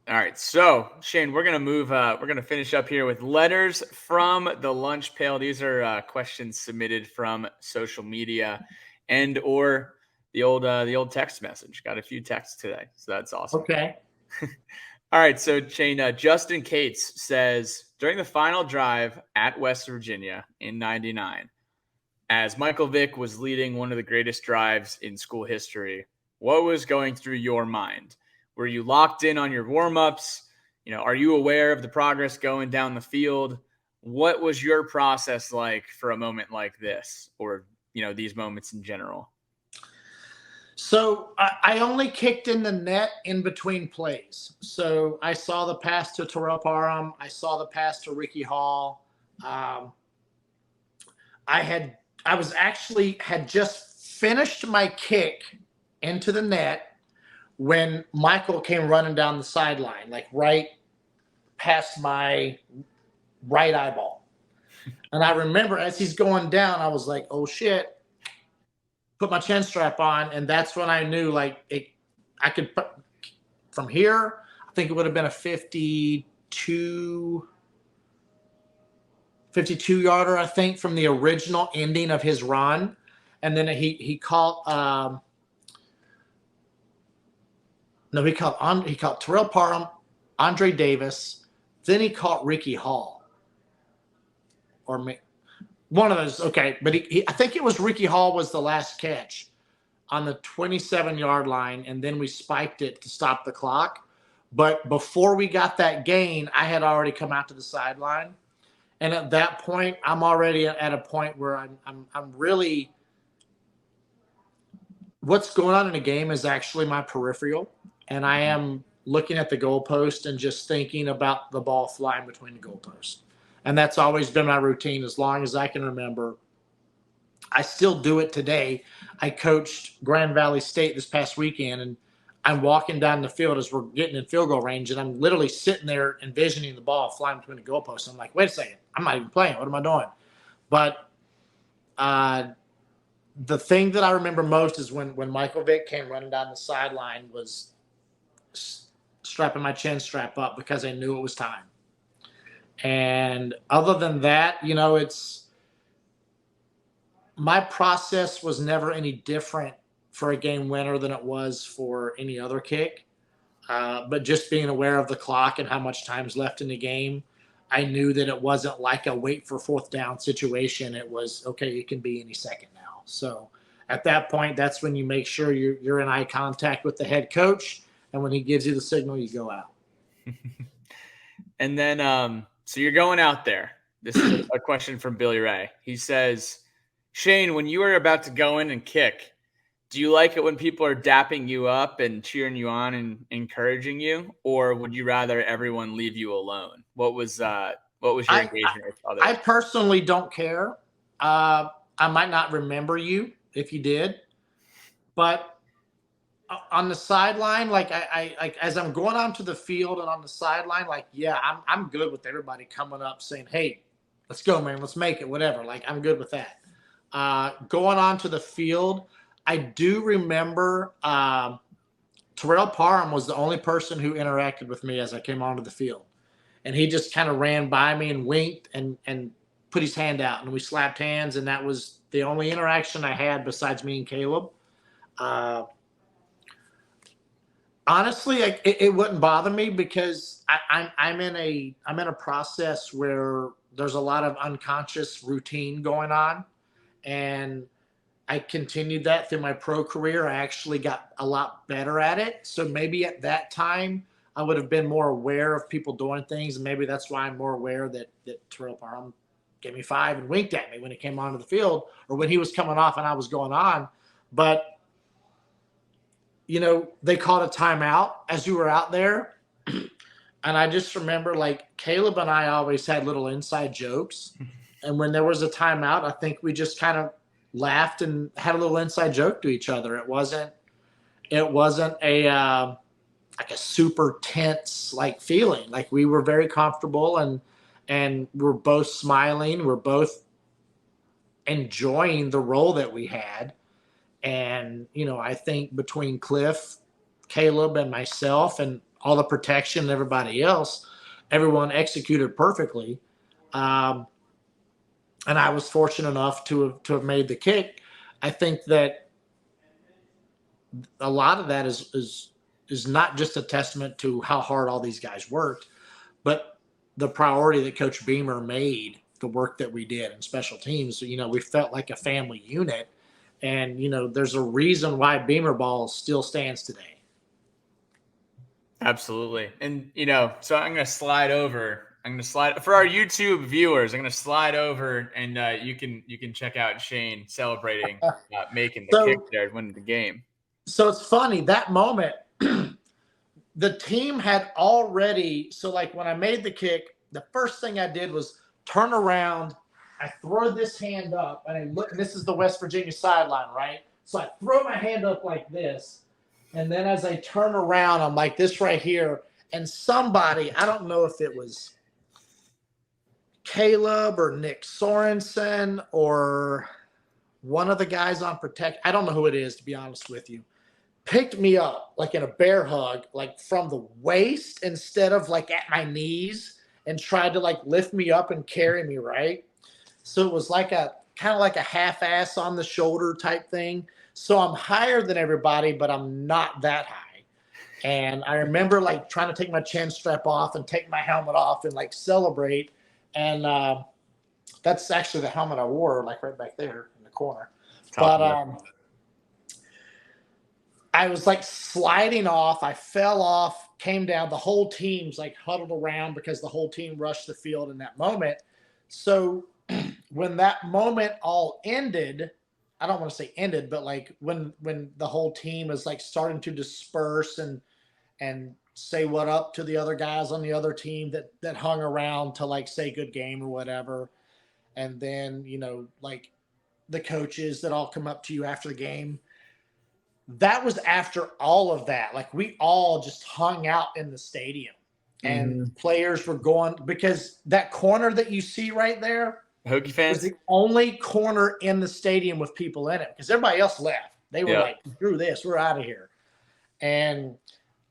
All right, so Shayne, we're gonna move. We're gonna finish up here with letters from the lunch pail. These are questions submitted from social media and or the old text message. Got a few texts today, so that's awesome. Okay. All right, so Shayne, Justin Cates says during the final drive at West Virginia in '99, as Michael Vick was leading one of the greatest drives in school history, what was going through your mind? Were you locked in on your warm-ups? You know, are you aware of the progress going down the field? What was your process like for a moment like this, or, you know, these moments in general? So I only kicked in the net in between plays. So I saw the pass to Terrell Parham. I saw the pass to Ricky Hall. I I was actually had just finished my kick into the net when Michael came running down the sideline, like right past my right eyeball. And I remember as he's going down, I was like, oh shit, put my chin strap on. And that's when I knew I could put from here, I think it would have been a 52 yarder, I think, from the original ending of his run. And then he caught he caught Terrell Parham, Andre Davis, then he caught Ricky Hall. Or one of those, okay. But I think it was Ricky Hall was the last catch on the 27-yard line, and then we spiked it to stop the clock. But before we got that gain, I had already come out to the sideline. And at that point, I'm already at a point where I'm really what's going on in a game is actually my peripheral, and I am looking at the goalpost and just thinking about the ball flying between the goalposts. And that's always been my routine as long as I can remember. I still do it today. I coached Grand Valley State this past weekend, and I'm walking down the field as we're getting in field goal range, and I'm literally sitting there envisioning the ball flying between the goalposts. I'm like, wait a second, I'm not even playing. What am I doing? But the thing that I remember most is when Michael Vick came running down the sideline was strapping my chin strap up because I knew it was time. And other than that, it's my process was never any different for a game winner than it was for any other kick. But just being aware of the clock and how much time's left in the game, I knew that it wasn't like a wait for fourth down situation. It was, okay, it can be any second now. So at that point, that's when you make sure you're in eye contact with the head coach. And when he gives you the signal, you go out. And then, so you're going out there. This is a question from Billy Ray. He says, Shayne, when you are about to go in and kick, do you like it when people are dapping you up and cheering you on and encouraging you, or would you rather everyone leave you alone? What was your engagement with others? I personally don't care. I might not remember you if you did, but on the sideline, like I as I'm going onto the field and on the sideline, like, yeah, I'm good with everybody coming up saying, hey, let's go, man, let's make it, whatever. Like, I'm good with that. Going onto the field, I do remember Terrell Parham was the only person who interacted with me as I came onto the field. And he just kind of ran by me and winked and put his hand out, and we slapped hands, and that was the only interaction I had besides me and Caleb. Honestly, it wouldn't bother me because I'm in a process where there's a lot of unconscious routine going on, and I continued that through my pro career. I actually got a lot better at it. So maybe at that time I would have been more aware of people doing things, and maybe that's why I'm more aware that Terrell Parham gave me 5 and winked at me when he came onto the field, or when he was coming off and I was going on. But they called a timeout as you were out there. And I just remember, like, Caleb and I always had little inside jokes. And when there was a timeout, I think we just kind of laughed and had a little inside joke to each other. It wasn't a like a super tense like feeling. Like, we were very comfortable and we're both smiling. We're both enjoying the role that we had. And, I think between Cliff, Caleb, and myself and all the protection and everybody else, everyone executed perfectly. And I was fortunate enough to have made the kick. I think that a lot of that is not just a testament to how hard all these guys worked, but the priority that Coach Beamer made the work that we did in special teams. We felt like a family unit. And, there's a reason why Beamer ball still stands today. Absolutely. And, so I'm going to slide over. For our YouTube viewers, I'm going to slide over, and you can check out Shayne celebrating making the kick there and winning the game. So it's funny, that moment, the team had already – so, like, when I made the kick, the first thing I did was turn around I throw this hand up, and I look. And this is the West Virginia sideline, right? So I throw my hand up like this, and then as I turn around, I'm like this right here. And somebody, I don't know if it was Caleb or Nick Sorensen or one of the guys on Protect. I don't know who it is, to be honest with you. Picked me up like in a bear hug, like from the waist instead of like at my knees, and tried to like lift me up and carry me, right? So it was like a kind of like a half-ass on the shoulder type thing. So I'm higher than everybody, but I'm not that high. And I remember like trying to take my chin strap off and take my helmet off and like celebrate. And that's actually the helmet I wore, like right back there in the corner. But I was like sliding off. I fell off, came down. The whole team's like huddled around because the whole team rushed the field in that moment. So when that moment all ended, I don't want to say ended, but like when the whole team is like starting to disperse and say what up to the other guys on the other team that hung around to like say good game or whatever. And then, you know, like the coaches that all come up to you after the game. That was after all of that. Like we all just hung out in the stadium and players were going, because that corner that you see right there, Hokey fans, was the only corner in the stadium with people in it because everybody else left. They were like, screw this, we're out of here. And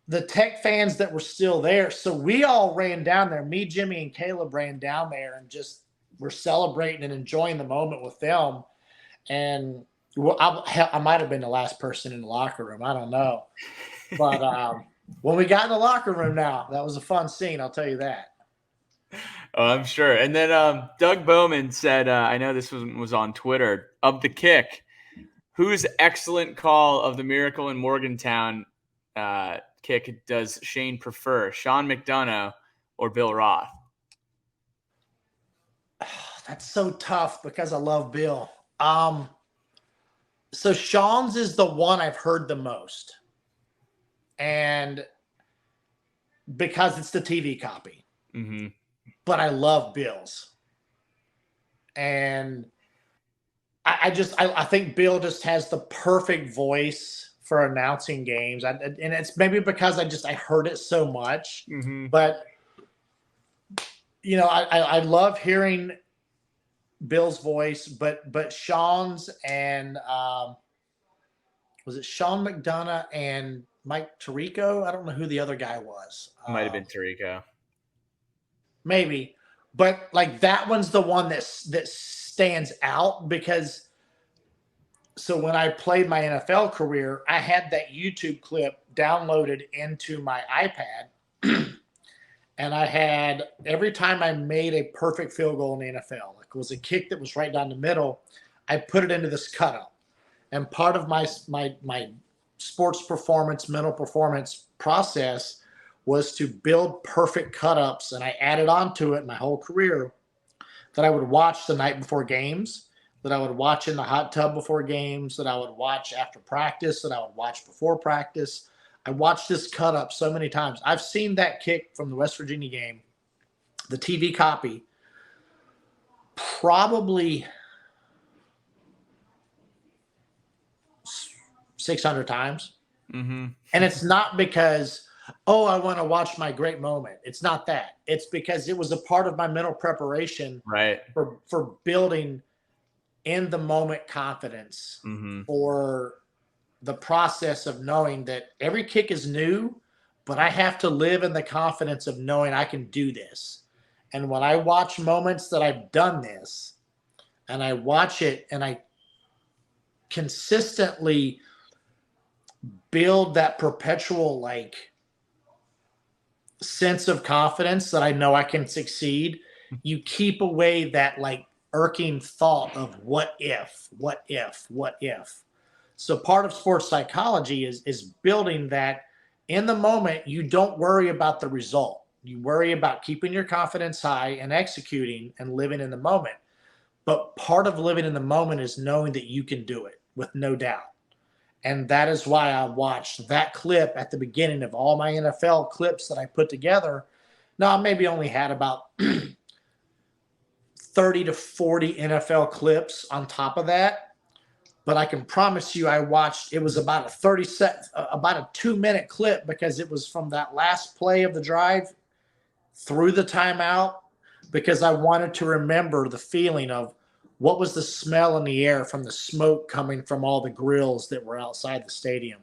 the Tech fans that were still there, so we all ran down there. Me, Jimmy, and Caleb ran down there and just were celebrating and enjoying the moment with them. And well, I might have been the last person in the locker room. I don't know. But when we got in the locker room now, that was a fun scene, I'll tell you that. Oh, I'm sure. And then Doug Bowman said, I know this was on Twitter, of the kick, whose excellent call of the Miracle in Morgantown kick does Shayne prefer, Sean McDonough or Bill Roth? That's so tough because I love Bill. So Sean's is the one I've heard the most. And because it's the TV copy. Mm-hmm. But I love Bill's. And I think Bill just has the perfect voice for announcing games. And it's maybe because I heard it so much. Mm-hmm. But, you know, I love hearing Bill's voice, but Sean's and was it Sean McDonough and Mike Tirico? I don't know who the other guy was. Might have been Tirico. Maybe. But like that one's the one that stands out because so when I played my NFL career, I had that YouTube clip downloaded into my iPad. And I had, every time I made a perfect field goal in the NFL, like it was a kick that was right down the middle, I put it into this cut-up. And part of my sports performance, mental performance process was to build perfect cut-ups. And I added on to it my whole career that I would watch the night before games, that I would watch in the hot tub before games, that I would watch after practice, that I would watch before practice. I watched this cut up so many times. I've seen that kick from the West Virginia game, the TV copy, probably 600 times. Mm-hmm. And it's not because, oh, I want to watch my great moment. It's not that. It's because it was a part of my mental preparation for building in the moment confidence for the process of knowing that every kick is new, but I have to live in the confidence of knowing I can do this. And when I watch moments that I've done this, and I watch it and I consistently build that perpetual like sense of confidence that I know I can succeed, you keep away that like irking thought of what if. So part of sports psychology is building that in the moment, you don't worry about the result. You worry about keeping your confidence high and executing and living in the moment. But part of living in the moment is knowing that you can do it with no doubt. And that is why I watched that clip at the beginning of all my NFL clips that I put together. Now, I maybe only had about 30 to 40 NFL clips on top of that. But I can promise you, I watched, it was about about a 2-minute clip, because it was from that last play of the drive through the timeout, because I wanted to remember the feeling of what was the smell in the air from the smoke coming from all the grills that were outside the stadium,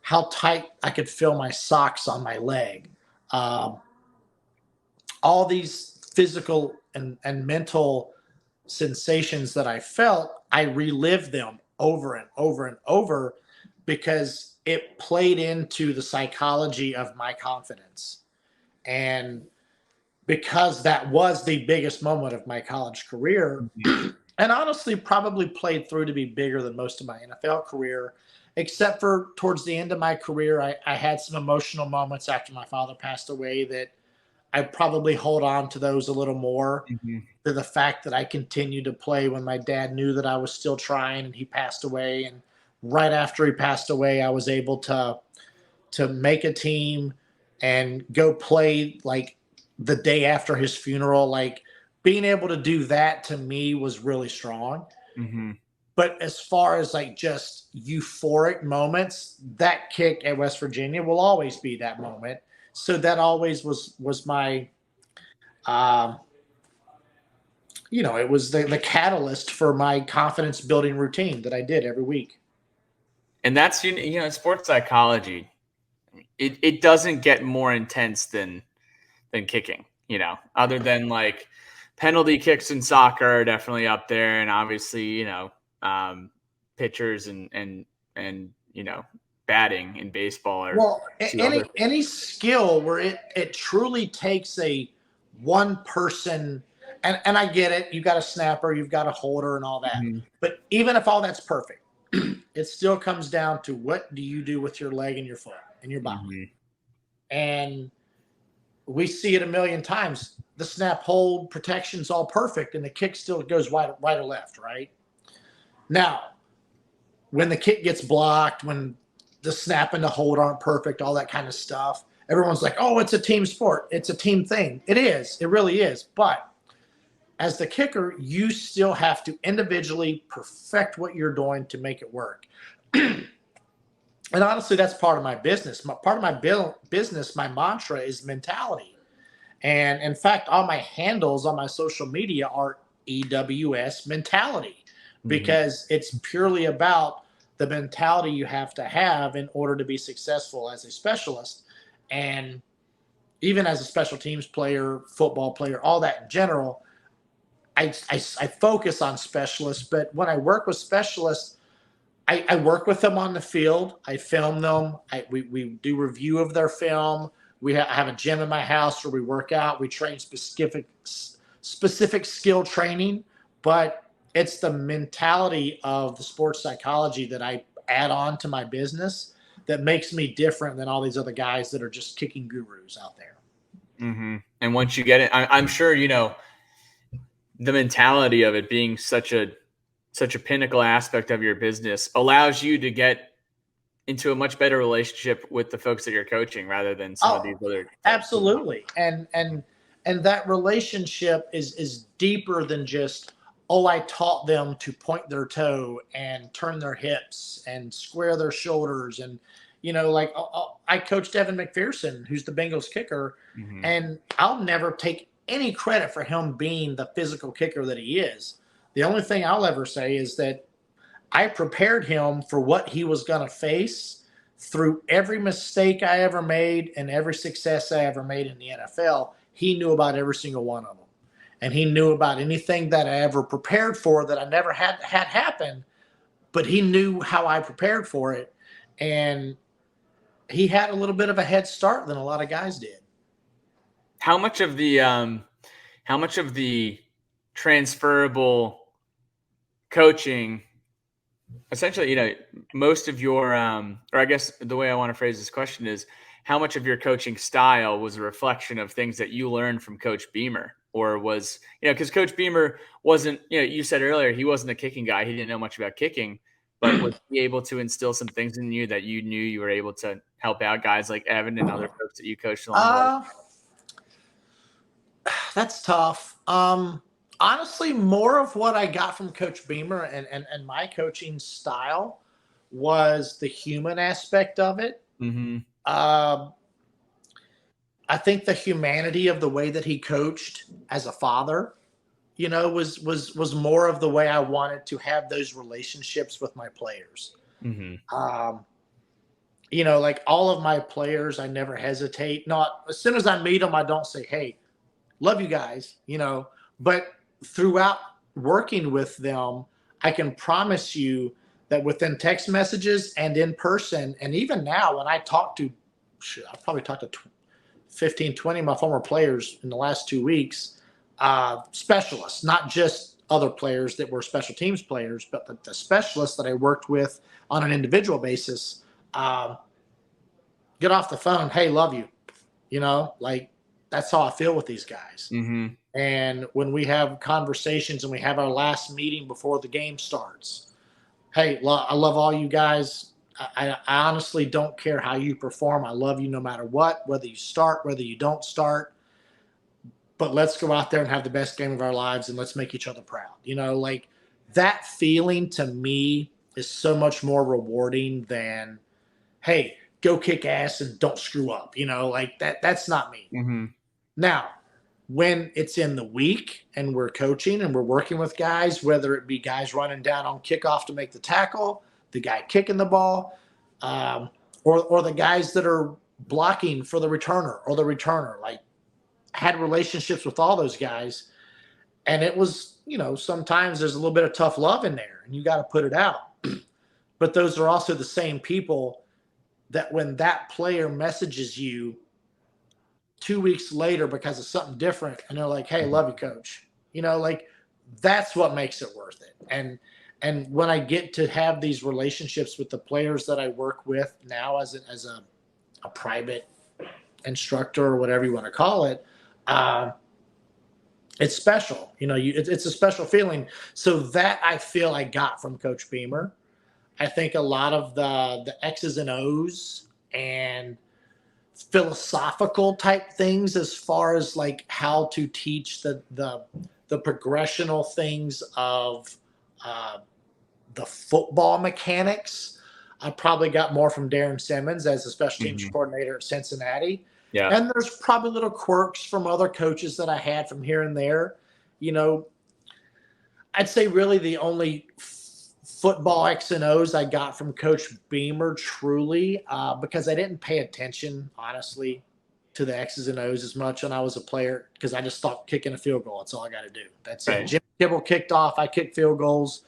how tight I could feel my socks on my leg. All these physical and mental sensations that I felt, I relived them over and over and over, because it played into the psychology of my confidence. And because that was the biggest moment of my college career, and honestly probably played through to be bigger than most of my NFL career, except for towards the end of my career, I had some emotional moments after my father passed away that I probably hold on to those a little more, to the fact that I continued to play when my dad knew that I was still trying and he passed away. And right after he passed away, I was able to make a team and go play like the day after his funeral. Like, being able to do that to me was really strong. But as far as like just euphoric moments, that kick at West Virginia will always be that moment. So that always was my, it was the catalyst for my confidence building routine that I did every week. And that's, sports psychology. It doesn't get more intense than kicking, other than like penalty kicks in soccer are definitely up there. And obviously, pitchers and batting in baseball are. Well, any skill where it truly takes a one person, and I get it, you've got a snapper, you've got a holder and all that. But even if all that's perfect, it still comes down to what do you do with your leg and your foot and your body. And we see it a million times. The snap, hold, protection's all perfect, and the kick still goes right or left, right? Now, when the kick gets blocked, when the snap and the hold aren't perfect, all that kind of stuff, everyone's like, oh, it's a team sport. It's a team thing. It is. It really is. But as the kicker, you still have to individually perfect what you're doing to make it work. And honestly, that's part of my business. Part of my business, my mantra is mentality. And in fact, all my handles on my social media are EWS mentality, because it's purely about the mentality you have to have in order to be successful as a specialist. And even as a special teams player, football player, all that in general, I focus on specialists. But when I work with specialists, I work with them on the field. I film them. We do review of their film. I have a gym in my house where we work out. We train specific skill training, but it's the mentality of the sports psychology that I add on to my business that makes me different than all these other guys that are just kicking gurus out there. And once you get it, I'm sure, the mentality of it being such a pinnacle aspect of your business allows you to get into a much better relationship with the folks that you're coaching rather than some of these other. Absolutely. And that relationship is deeper than just, oh, I taught them to point their toe and turn their hips and square their shoulders. And, like I coached Evan McPherson, who's the Bengals kicker, and I'll never take any credit for him being the physical kicker that he is. The only thing I'll ever say is that I prepared him for what he was going to face through every mistake I ever made and every success I ever made in the NFL. He knew about every single one of them. And he knew about anything that I ever prepared for that I never had happen, but he knew how I prepared for it. And he had a little bit of a head start than a lot of guys did. How much of the transferable coaching, essentially, most of your, or I guess the way I want to phrase this question is, how much of your coaching style was a reflection of things that you learned from Coach Beamer, or was, because Coach Beamer wasn't, you said earlier, he wasn't a kicking guy. He didn't know much about kicking, but was he able to instill some things in you that you knew you were able to help out guys like Evan and other folks that you coached along the way? That's tough. Honestly, more of what I got from Coach Beamer and my coaching style was the human aspect of it. Mm-hmm. I think the humanity of the way that he coached as a father, was more of the way I wanted to have those relationships with my players. Mm-hmm. Like all of my players, I never hesitate. Not as soon as I meet them, I don't say, "Hey, love you guys," but throughout working with them, I can promise you that within text messages and in person, and even now when I talk to, I've probably talked to 15, 20 of my former players in the last 2 weeks, specialists, not just other players that were special teams players, but the specialists that I worked with on an individual basis, get off the phone. Hey, love you. Like that's how I feel with these guys. Mm-hmm. And when we have conversations and we have our last meeting before the game starts, hey, I love all you guys. I honestly don't care how you perform. I love you no matter what, whether you start, whether you don't start. But let's go out there and have the best game of our lives and let's make each other proud. Like that feeling to me is so much more rewarding than, hey, go kick ass and don't screw up. Like that's not me. Mm-hmm. Now, when it's in the week and we're coaching and we're working with guys, whether it be guys running down on kickoff to make the tackle, the guy kicking the ball, or the guys that are blocking for the returner, like had relationships with all those guys. And it was, sometimes there's a little bit of tough love in there and you got to put it out. But those are also the same people that when that player messages you 2 weeks later because of something different and they're like, hey, love you, coach, like that's what makes it worth it. And when I get to have these relationships with the players that I work with now as a private instructor or whatever you want to call it, it's special. It's a special feeling. So that I feel I got from Coach Beamer. I think a lot of the X's and O's and philosophical type things as far as like how to teach the progressional things of the football mechanics. I probably got more from Darren Simmons as a special teams coordinator at Cincinnati. Yeah. And there's probably little quirks from other coaches that I had from here and there. I'd say really the only football X and O's I got from Coach Beamer truly, because I didn't pay attention, honestly, to the X's and O's as much when I was a player because I just thought kicking a field goal. That's all I got to do. That's right. It. Jimmy Kibble kicked off. I kicked field goals.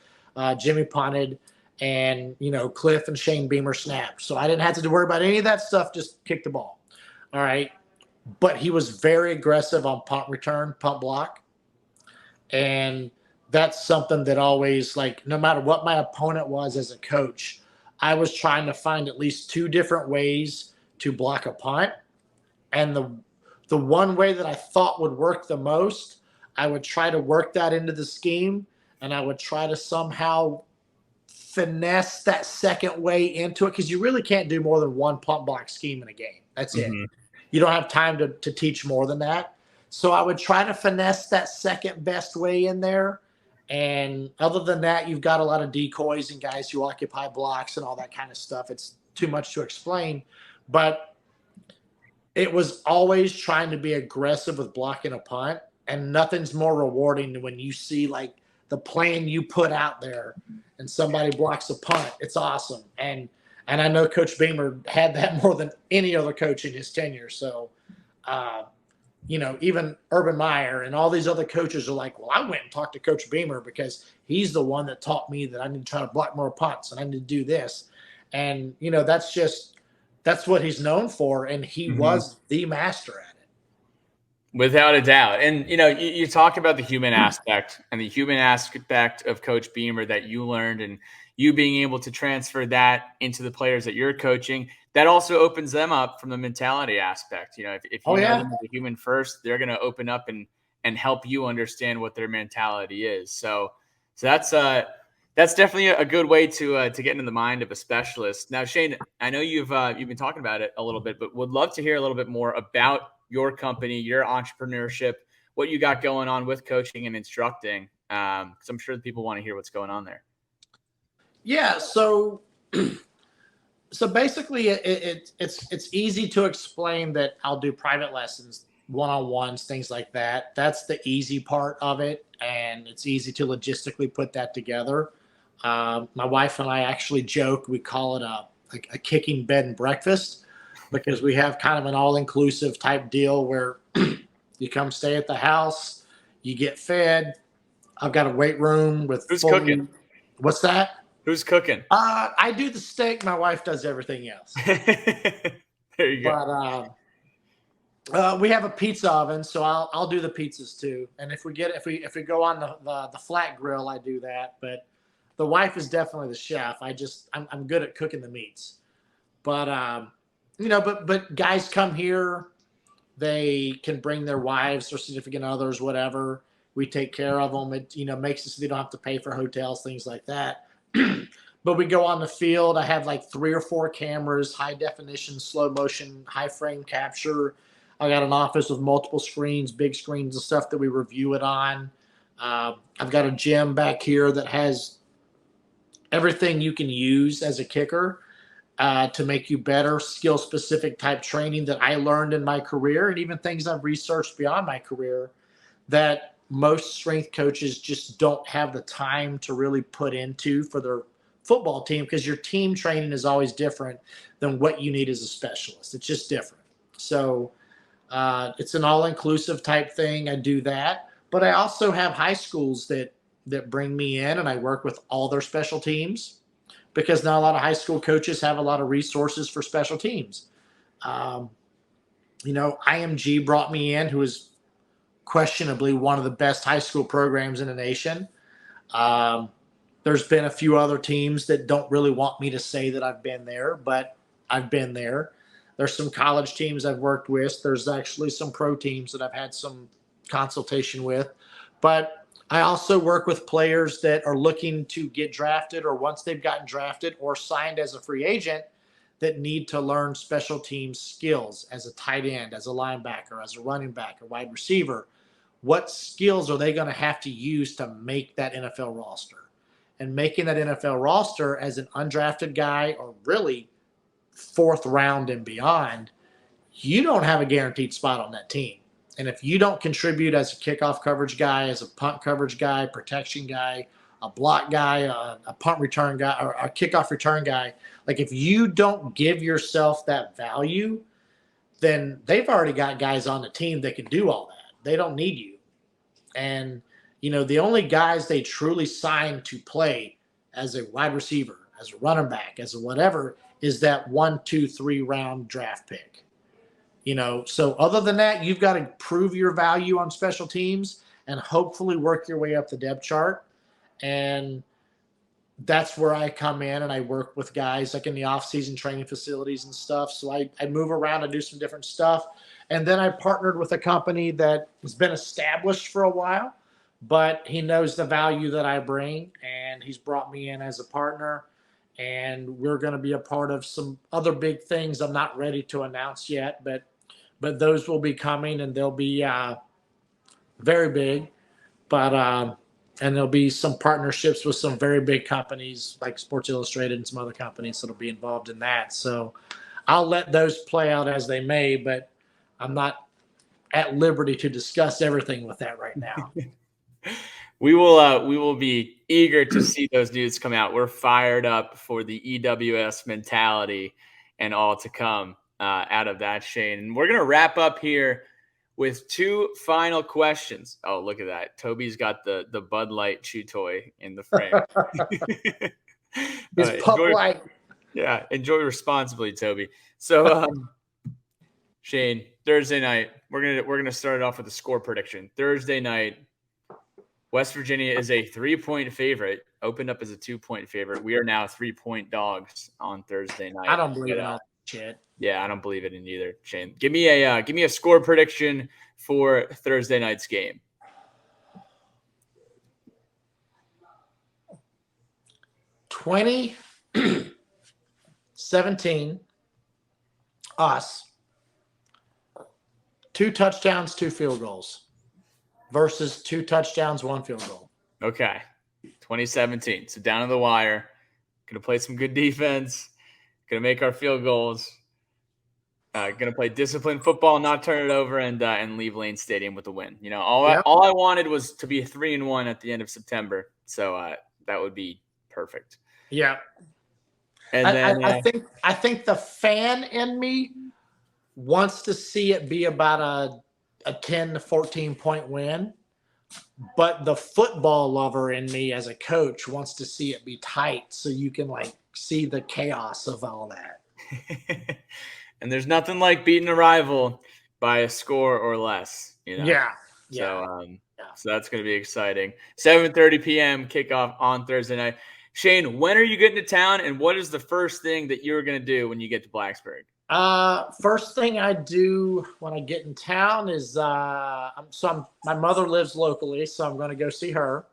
Jimmy punted. And, Cliff and Shayne Beamer snapped. So I didn't have to worry about any of that stuff. Just kick the ball. All right. But he was very aggressive on punt return, punt block. And that's something that always, like, no matter what my opponent was as a coach, I was trying to find at least 2 different ways to block a punt. And the one way that I thought would work the most, I would try to work that into the scheme, and I would try to somehow finesse that second way into it, because you really can't do more than one punt block scheme in a game. That's it. You don't have time to teach more than that. So I would try to finesse that second best way in there. And other than that, you've got a lot of decoys and guys who occupy blocks and all that kind of stuff. It's too much to explain. But it was always trying to be aggressive with blocking a punt. And nothing's more rewarding than when you see like the plan you put out there and somebody blocks a punt. It's awesome. And I know Coach Beamer had that more than any other coach in his tenure. So, even Urban Meyer and all these other coaches are like, well, I went and talked to Coach Beamer because he's the one that taught me that I need to try to block more punts and I need to do this. And, that's what he's known for. And he was the master at it. Without a doubt. And, you talk about the human aspect and the human aspect of Coach Beamer that you learned and you being able to transfer that into the players that you're coaching. That also opens them up from the mentality aspect. If you know them as a human first, they're going to open up and help you understand what their mentality is. So that's definitely a good way to get into the mind of a specialist. Now, Shayne, I know you've been talking about it a little bit, but would love to hear a little bit more about your company, your entrepreneurship. what you got going on with coaching and instructing, because I'm sure the people want to hear what's going on there. Yeah, so basically, it's easy to explain that I'll do private lessons, one-on-ones, things like that. That's the easy part of it, and it's easy to logistically put that together. My wife and I actually joke, we call it a kicking bed and breakfast, because we have kind of an all-inclusive type deal where you come stay at the house, you get fed. I've got a weight room with Who's cooking? What's that? Who's cooking? I do the steak. My wife does everything else. There you go. But we have a pizza oven, so I'll do the pizzas too. And if we go on the flat grill, I do that. But the wife is definitely the chef. I'm good at cooking the meats. But but guys come here, they can bring their wives or significant others, whatever. We take care of them. It makes it so they don't have to pay for hotels, things like that. But we go on the field. I have like 3 or 4 cameras, high definition, slow motion, high frame capture. I got an office with multiple screens, big screens and stuff that we review it on. I've got a gym back here that has everything you can use as a kicker to make you better, skill specific type training that I learned in my career, and even things I've researched beyond my career that most strength coaches just don't have the time to really put into for their football team, because your team training is always different than what you need as a specialist. It's just different. So it's an all-inclusive type thing. I do that. But I also have high schools that bring me in, and I work with all their special teams, because not a lot of high school coaches have a lot of resources for special teams. IMG brought me in, who is questionably one of the best high school programs in the nation. There's been a few other teams that don't really want me to say that I've been there, but I've been there. There's some college teams I've worked with. There's actually some pro teams that I've had some consultation with. But I also work with players that are looking to get drafted, or once they've gotten drafted or signed as a free agent, that need to learn special teams skills as a tight end, as a linebacker, as a running back, a wide receiver. What skills are they going to have to use to make that NFL roster? And making that NFL roster as an undrafted guy, or really 4th round and beyond, you don't have a guaranteed spot on that team. And if you don't contribute as a kickoff coverage guy, as a punt coverage guy, protection guy, a block guy, a punt return guy, or a kickoff return guy, like if you don't give yourself that value, then they've already got guys on the team that can do all that. They don't need you. And the only guys they truly sign to play as a wide receiver, as a running back, as a whatever, is that 1, 2, 3 round draft pick. So other than that, you've got to prove your value on special teams and hopefully work your way up the depth chart. And that's where I come in, and I work with guys like in the off-season training facilities and stuff. So I move around and do some different stuff. And then I partnered with a company that has been established for a while, but he knows the value that I bring, and he's brought me in as a partner. And we're going to be a part of some other big things I'm not ready to announce yet, but those will be coming, and they'll be very big. But and there'll be some partnerships with some very big companies like Sports Illustrated and some other companies that'll be involved in that. So I'll let those play out as they may, but I'm not at liberty to discuss everything with that right now. We will be eager to see those news come out. We're fired up for the EWS mentality and all to come out of that, Shayne. And we're gonna wrap up here with 2 final questions. Oh, look at that! Toby's got the Bud Light chew toy in the frame. It's Pup Light. Yeah, enjoy responsibly, Toby. So, Shayne, Thursday night, we're gonna start it off with a score prediction. Thursday night, West Virginia is a 3-point favorite. Opened up as a 2-point favorite. We are now 3-point dogs on Thursday night. I don't believe in all that shit. Yeah, I don't believe it in either, Shayne. Give me a score prediction for Thursday night's game. 20-17, us. 2 touchdowns, 2 field goals. versus 2 touchdowns, 1 field goal. Okay. 2017. So down to the wire. Going to play some good defense. Going to make our field goals. Going to play disciplined football, not turn it over, and leave Lane Stadium with a win. You know, all I wanted was to be 3-1 at the end of September. So that would be perfect. Yeah. And then I think the fan in me wants to see it be about a 10 to 14 point win, but the football lover in me as a coach wants to see it be tight so you can like see the chaos of all that. And there's nothing like beating a rival by a score or less, you know. Yeah. So that's going to be exciting. 7:30 p.m. kickoff on Thursday night. Shayne, when are you getting to town, and what is the first thing that you're going to do when you get to Blacksburg? First thing I do when I get in town is my mother lives locally, so I'm going to go see her.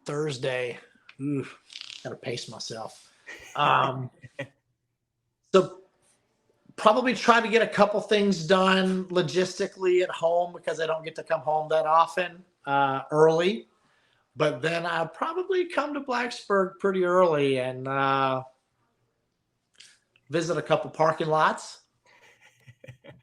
Thursday. Gotta pace myself. So probably try to get a couple things done logistically at home because I don't get to come home that often early. But then I'll probably come to Blacksburg pretty early and visit a couple parking lots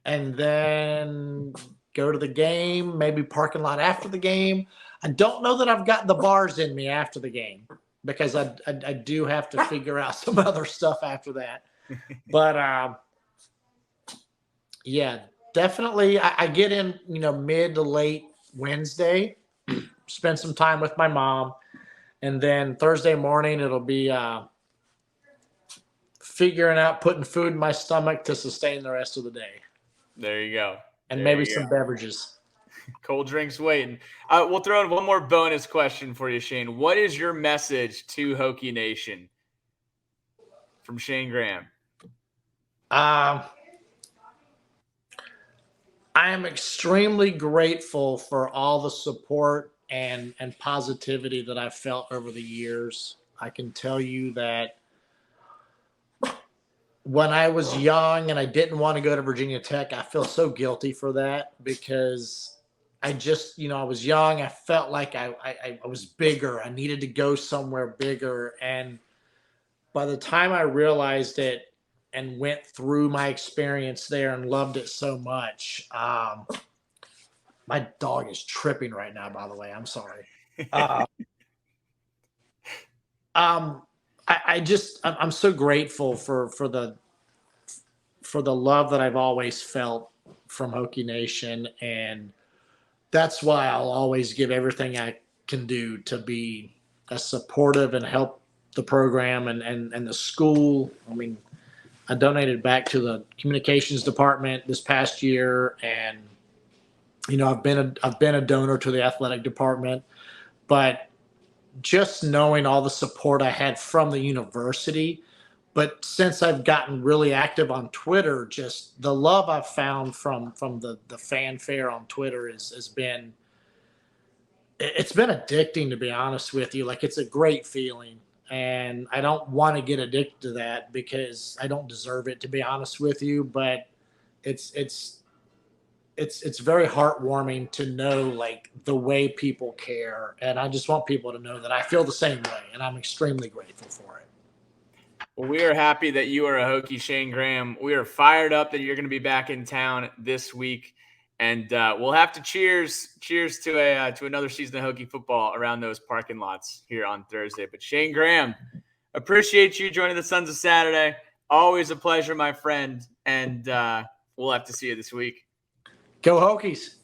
and then go to the game, maybe parking lot after the game. I don't know that I've got the bars in me after the game because I do have to figure out some other stuff after that. But yeah, definitely I get in, mid to late Wednesday, spend some time with my mom, and then Thursday morning it'll be figuring out putting food in my stomach to sustain the rest of the day. There you go. And maybe some beverages. Cold drinks waiting. We'll throw in one more bonus question for you, Shayne. What is your message to Hokey Nation from Shayne Graham? I am extremely grateful for all the support and positivity that I've felt over the years. I can tell you that when I was young and I didn't want to go to Virginia Tech, I feel so guilty for that because I just, I was young. I felt like I was bigger. I needed to go somewhere bigger. And by the time I realized it and went through my experience there and loved it so much, my dog is tripping right now, by the way. I'm sorry. I'm so grateful for the love that I've always felt from Hokey Nation, and that's why I'll always give everything I can do to be as supportive and help the program and the school. I mean, I donated back to the communications department this past year, and I've been a donor to the athletic department, but just knowing all the support I had from the university. But since I've gotten really active on Twitter, just the love I've found from the fanfare on Twitter has been addicting, to be honest with you. Like, it's a great feeling, and I don't want to get addicted to that because I don't deserve it, to be honest with you. But it's very heartwarming to know like the way people care, and I just want people to know that I feel the same way, and I'm extremely grateful for it. Well, we are happy that you are a Hokey, Shayne Graham. We are fired up that you're going to be back in town this week, and we'll have to cheers to another season of Hokey football around those parking lots here on Thursday. But Shayne Graham, appreciate you joining the Sons of Saturday. Always a pleasure, my friend, and we'll have to see you this week. Go Hokies.